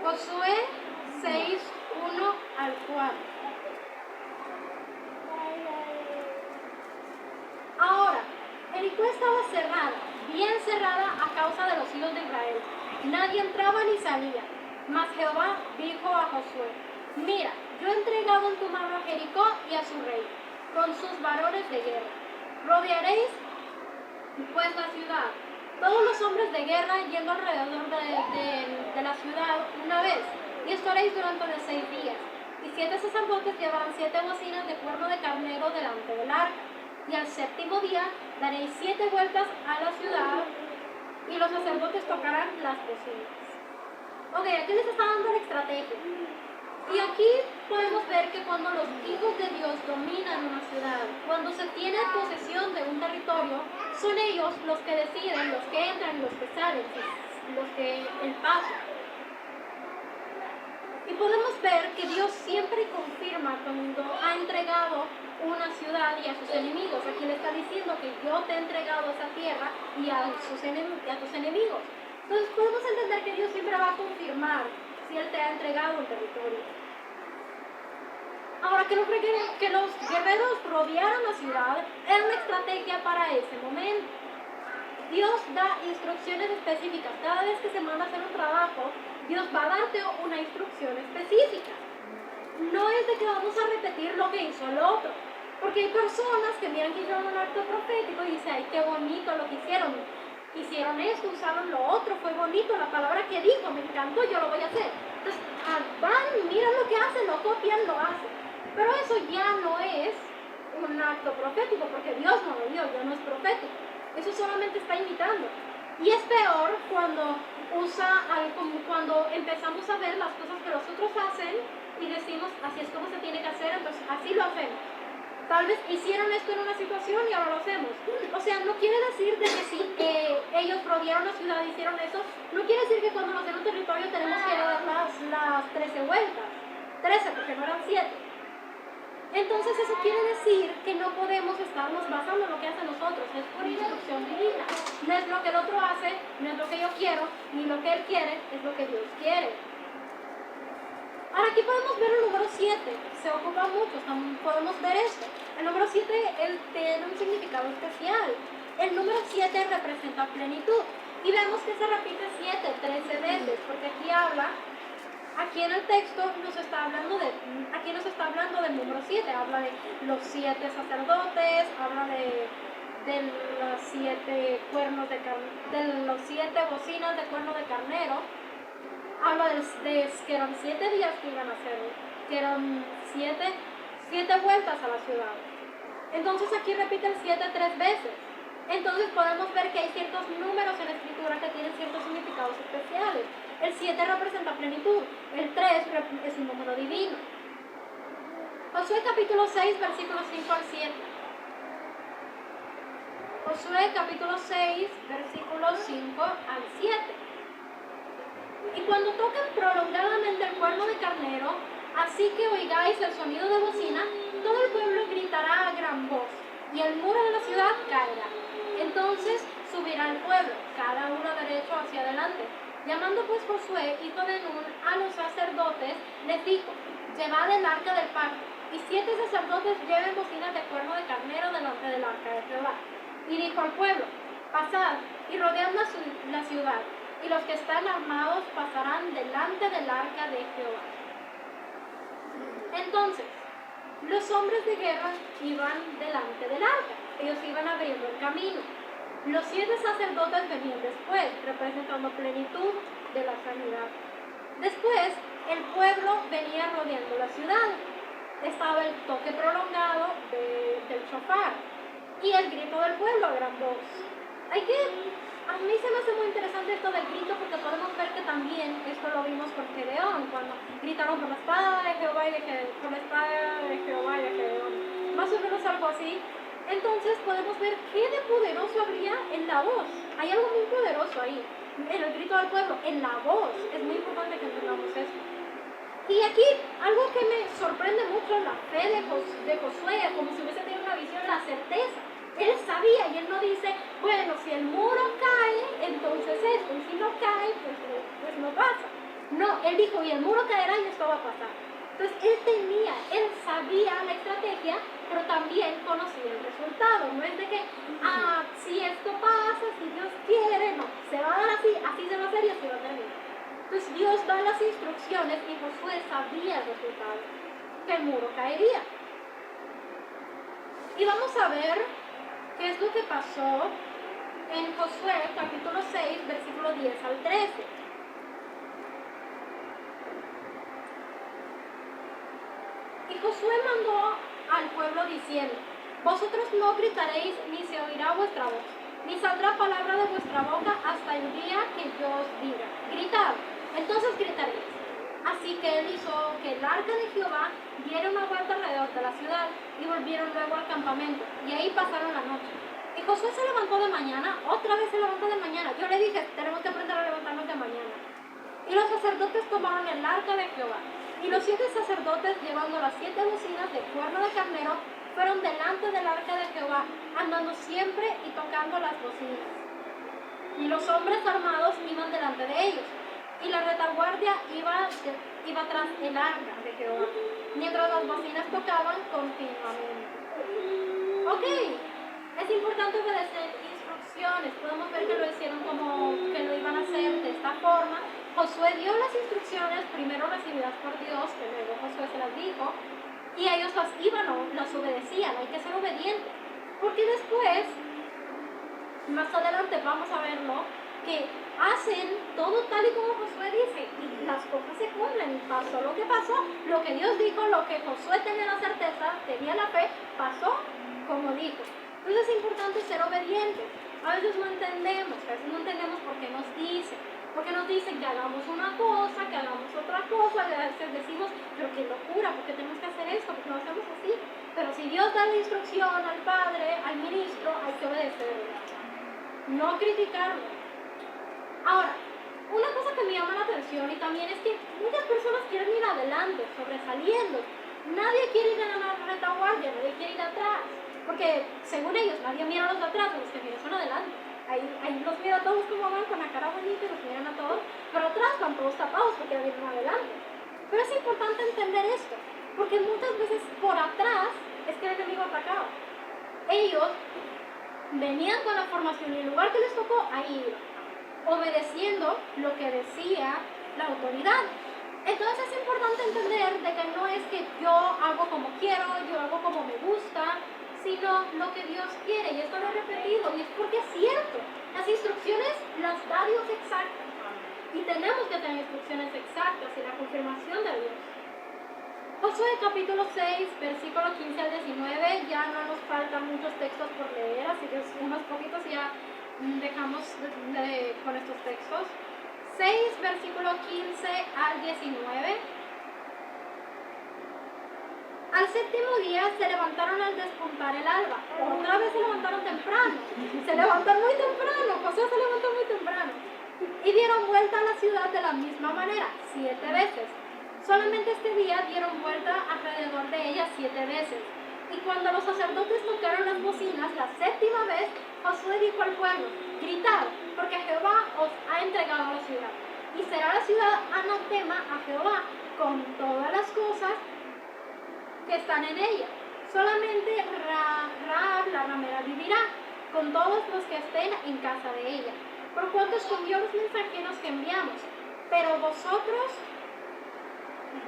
Josué 6, 1 al 4. Ahora, Jericó estaba cerrada, bien cerrada a causa de los hijos de Israel. Nadie entraba ni salía. Mas Jehová dijo a Josué: mira, yo he entregado en tu mano a Jericó y a su rey, con sus varones de guerra. Rodearéis pues la ciudad, todos los hombres de guerra yendo alrededor de la ciudad una vez, y estaréis durante 6 días. Y 7 sacerdotes llevarán 7 bocinas de cuerno de carnero delante del arca. Y al 7º día daréis 7 vueltas a la ciudad, y los sacerdotes tocarán las bocinas. Ok, aquí les está dando la estrategia. Y aquí podemos ver que cuando los hijos de Dios dominan una ciudad, cuando se tiene posesión de un territorio, son ellos los que deciden, los que entran, los que salen, los que el paso. Y podemos ver que Dios siempre confirma cuando ha entregado una ciudad y a sus enemigos. Aquí le está diciendo que yo te he entregado esa tierra y a tus enemigos. Entonces podemos entender que Dios siempre va a confirmar si Él te ha entregado un territorio. Ahora, que los guerreros rodearan la ciudad era una estrategia para ese momento. Dios da instrucciones específicas. Cada vez que se manda a hacer un trabajo, Dios va a darte una instrucción específica. No es de que vamos a repetir lo que hizo el otro. Porque hay personas que miran que hicieron un acto profético y dicen: ay, qué bonito lo que hicieron. Hicieron esto, usaron lo otro, fue bonito, la palabra que dijo, me encantó, yo lo voy a hacer. Entonces, van, miran lo que hacen, lo copian, lo hacen. Pero eso ya no es un acto profético, porque Dios no lo dio, ya no es profético. Eso solamente está imitando. Y es peor cuando cuando empezamos a ver las cosas que los otros hacen y decimos: así es como se tiene que hacer, entonces así lo hacemos. Tal vez hicieron esto en una situación y ahora lo hacemos. O sea, no quiere decir de que si ellos rodearon la ciudad y hicieron eso, no quiere decir que cuando nos den un territorio tenemos que dar las 13 vueltas. 13, porque no eran 7. Entonces eso quiere decir que no podemos estarnos basando en lo que hacen nosotros. Es por instrucción divina. No es lo que el otro hace, no es lo que yo quiero, ni lo que él quiere, es lo que Dios quiere. Ahora aquí podemos ver el número 7, se ocupa mucho, podemos ver esto. El número 7 tiene un significado especial. El número 7 representa plenitud. Y vemos que se repite 13 veces, porque aquí en el texto nos está hablando del número 7. Habla de los 7 sacerdotes, habla de los 7 cuernos de los 7 bocinas de cuerno de carnero. Habla de que eran 7 días que iban a hacer, que eran 7 vueltas a la ciudad. Entonces aquí repite el 7 3 veces. Entonces podemos ver que hay ciertos números en la escritura que tienen ciertos significados especiales. El 7 representa plenitud, el 3 es un número divino. Josué capítulo 6, versículos 5 al 7. Josué capítulo 6, versículos 5 al 7. Y cuando toquen prolongadamente el cuerno de carnero, así que oigáis el sonido de bocina, todo el pueblo gritará a gran voz, y el muro de la ciudad caerá. Entonces subirá el pueblo, cada uno derecho hacia adelante. Llamando pues Josué, hijo de Nun, a los sacerdotes, les dijo: llevad el arca del pacto, y 7 sacerdotes lleven bocinas de cuerno de carnero delante del arca de Jehová. Y dijo al pueblo: pasad y rodead la ciudad, y los que están armados pasarán delante del arca de Jehová. Entonces, los hombres de guerra iban delante del arca, ellos iban abriendo el camino. Los 7 sacerdotes venían después, representando plenitud de la sanidad. Después, el pueblo venía rodeando la ciudad. Estaba el toque prolongado del shofar y el grito del pueblo a gran voz. A mí se me hace muy interesante esto del grito, porque podemos ver que también esto lo vimos con Gedeón, cuando gritaron por la espada de Jehová y de Gedeón. Más o menos algo así. Entonces podemos ver qué de poderoso habría en la voz. Hay algo muy poderoso ahí, en el grito del pueblo, en la voz. Es muy importante que entendamos eso. Y aquí, algo que me sorprende mucho, la fe de Josué, como si hubiese tenido una y él no dice, bueno, si el muro cae, entonces esto, y si no cae, pues no pasa. No, él dijo, y el muro caerá y esto va a pasar. Entonces él sabía la estrategia, pero también conocía el resultado. No es de que, si esto pasa, si Dios quiere, no, se va a dar así, así se va a hacer y así va a terminar. Entonces Dios da las instrucciones y Josué sabía el resultado, que el muro caería. Y vamos a ver qué es lo que pasó en Josué capítulo 6, versículo 10 al 13. Y Josué mandó al pueblo diciendo, vosotros no gritaréis, ni se oirá vuestra voz, ni saldrá palabra de vuestra boca hasta el día que yo os diga, gritad, entonces gritaréis. Así que él hizo que el arca de Jehová diera una vuelta alrededor de la ciudad y volvieron luego al campamento, y ahí pasaron la noche. Y Josué se levantó de mañana, otra vez se levantó de mañana. Yo le dije, tenemos que aprender a levantarnos de mañana. Y los sacerdotes tomaron el arca de Jehová. Y los 7 sacerdotes, llevando las 7 bocinas de cuerno de carnero, fueron delante del arca de Jehová, andando siempre y tocando las bocinas. Y los hombres armados iban delante de ellos, y la retaguardia iba tras el arca de Jehová, mientras las bocinas tocaban continuamente. Ok, es importante obedecer instrucciones. Podemos ver que lo hicieron como que lo iban a hacer de esta forma. Josué dio las instrucciones, primero recibidas por Dios, que luego Josué se las dijo, y ellos las obedecían. Hay que ser obedientes, porque después, más adelante vamos a verlo, que hacen todo tal y como Josué dice, y las cosas se cumplen, y pasó lo que pasó, lo que Dios dijo, lo que Josué tenía la certeza, tenía la fe, pasó como dijo. Entonces es importante ser obedientes. A veces no entendemos por qué nos dice. Porque nos dicen que hagamos una cosa, que hagamos otra cosa, y a veces decimos, pero qué locura, ¿por qué tenemos que hacer esto? Porque lo hacemos así. Pero si Dios da la instrucción al padre, al ministro, hay que obedecerlo. No criticarlo. Ahora, una cosa que me llama la atención y también es que muchas personas quieren ir adelante, sobresaliendo. Nadie quiere ir a la retaguardia, nadie quiere ir atrás. Porque según ellos, nadie mira a los de atrás, los que miran son adelante. Ahí los mira a todos como van, con la cara bonita, y los miran a todos, pero atrás van todos tapados porque vienen adelante. Pero es importante entender esto, porque muchas veces por atrás es que el enemigo atacaba. Ellos venían con la formación y el lugar que les tocó, ahí iban, obedeciendo lo que decía la autoridad. Entonces es importante entender de que no es que yo hago como quiero, yo hago como me gusta, sino lo que Dios quiere, y esto lo he repetido, y es porque es cierto, las instrucciones las da Dios exactas, y tenemos que tener instrucciones exactas y la confirmación de Dios. Josué capítulo 6, versículo 15 al 19, ya no nos faltan muchos textos por leer, así que unos poquitos ya dejamos con estos textos. 6, versículo 15 al 19. Al séptimo día se levantaron al despuntar el alba. Otra vez se levantaron temprano. Se levantaron muy temprano. Josué se levantó muy temprano. Y dieron vuelta a la ciudad de la misma manera, 7 veces. Solamente este día dieron vuelta alrededor de ella 7 veces. Y cuando los sacerdotes tocaron las bocinas la 7ª vez, Josué dijo al pueblo, gritad, porque Jehová os ha entregado a la ciudad. Y será la ciudad anatema a Jehová con todas las cosas que están en ella. Solamente Rahab la ramera vivirá, con todos los que estén en casa de ella, por cuanto escondió los mensajeros que enviamos. Pero vosotros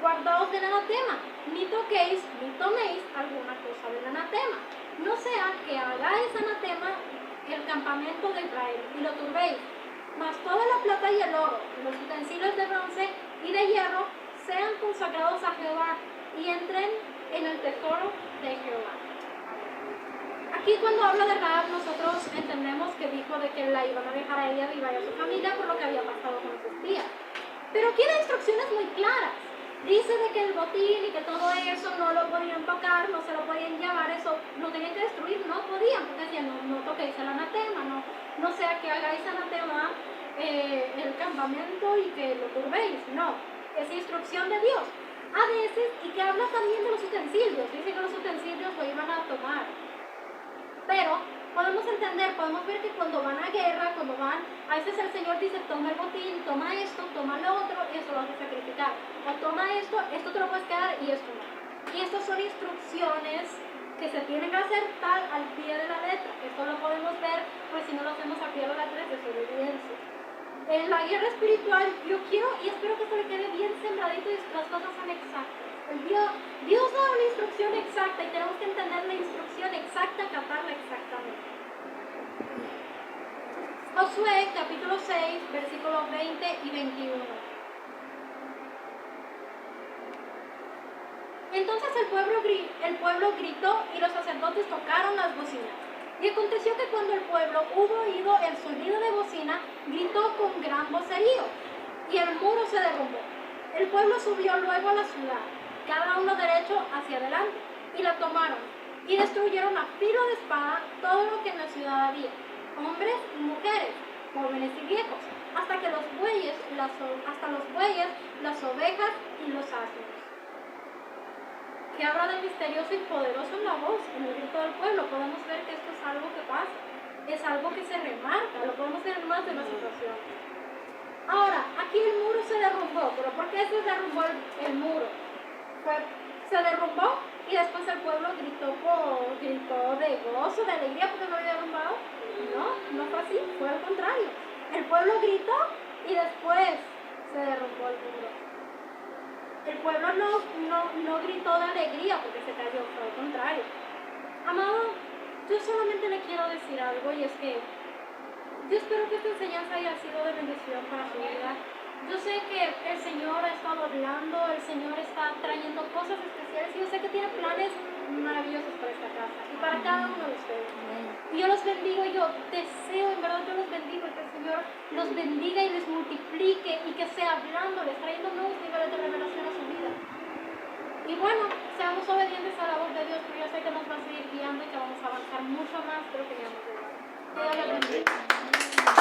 guardaos del anatema, ni toquéis ni toméis alguna cosa del anatema, no sea que hagáis anatema el campamento de Israel y lo turbéis. Mas toda la plata y el oro, y los utensilios de bronce y de hierro, sean consagrados a Jehová y entren en el tesoro de Jehová. Aquí cuando habla de Rahab, nosotros entendemos que dijo de que la iban a dejar a ella viva y a su familia por lo que había pasado con sus tías. Pero aquí da instrucciones muy claras. Dice de que el botín y que todo eso no lo podían tocar, no se lo podían llevar, eso lo tenían que destruir, no podían, porque decían, no toquéis el anatema, no sea que hagáis anatema el campamento y que lo turbéis, no, es instrucción de Dios. A veces, y que habla también de los utensilios, dice que los utensilios lo iban a tomar, pero podemos entender, podemos ver que cuando van a guerra, cuando van, a veces el Señor dice, toma el botín, toma esto, toma lo otro, y eso lo vas a sacrificar. O toma esto te lo puedes quedar y esto no. Y estas son instrucciones que se tienen que hacer tal al pie de la letra. Esto lo podemos ver, pues si no lo hacemos al pie de la letra es desobediencia. En la guerra espiritual, yo quiero y espero que esto le quede bien sembradito y las cosas son exactas. Dios da una instrucción exacta y tenemos que entender la instrucción exacta, acatarla exactamente. Josué capítulo 6, versículos 20 y 21. Entonces el pueblo gritó y los sacerdotes tocaron las bocinas. Y aconteció que cuando el pueblo hubo oído el sonido de bocina, gritó con gran vocerío, y el muro se derrumbó. El pueblo subió luego a la ciudad, cada uno derecho hacia adelante, y la tomaron, y destruyeron a filo de espada todo lo que en la ciudad había, hombres y mujeres, jóvenes y viejos, hasta los bueyes, las ovejas y los asnos. Que habla del misterioso y poderoso en la voz, en el grito del pueblo. Podemos ver que esto es algo que pasa, es algo que se remarca, lo podemos ver en más de una situación. Ahora, aquí el muro se derrumbó, pero ¿por qué se derrumbó el muro? Se derrumbó y después el pueblo gritó de gozo, de alegría porque lo había derrumbado. No fue así, fue al contrario. El pueblo gritó y después se derrumbó el muro. El pueblo no gritó de alegría porque se cayó, fue al contrario. Amado, yo solamente le quiero decir algo y es que yo espero que esta enseñanza haya sido de bendición para su vida. Yo sé que el Señor ha estado hablando, el Señor está trayendo cosas especiales y yo sé que tiene planes maravillosos para esta casa y para cada uno de ustedes. Y yo los bendigo, yo deseo, en verdad yo los bendigo, que el Señor los bendiga y les multiplique y que sea hablándoles, trayendo nuevos niveles de revelación a su vida. Y bueno, seamos obedientes a la voz de Dios, porque yo sé que nos va a seguir guiando y que vamos a avanzar mucho más de lo que ya hemos llegado. Que Dios les bendiga.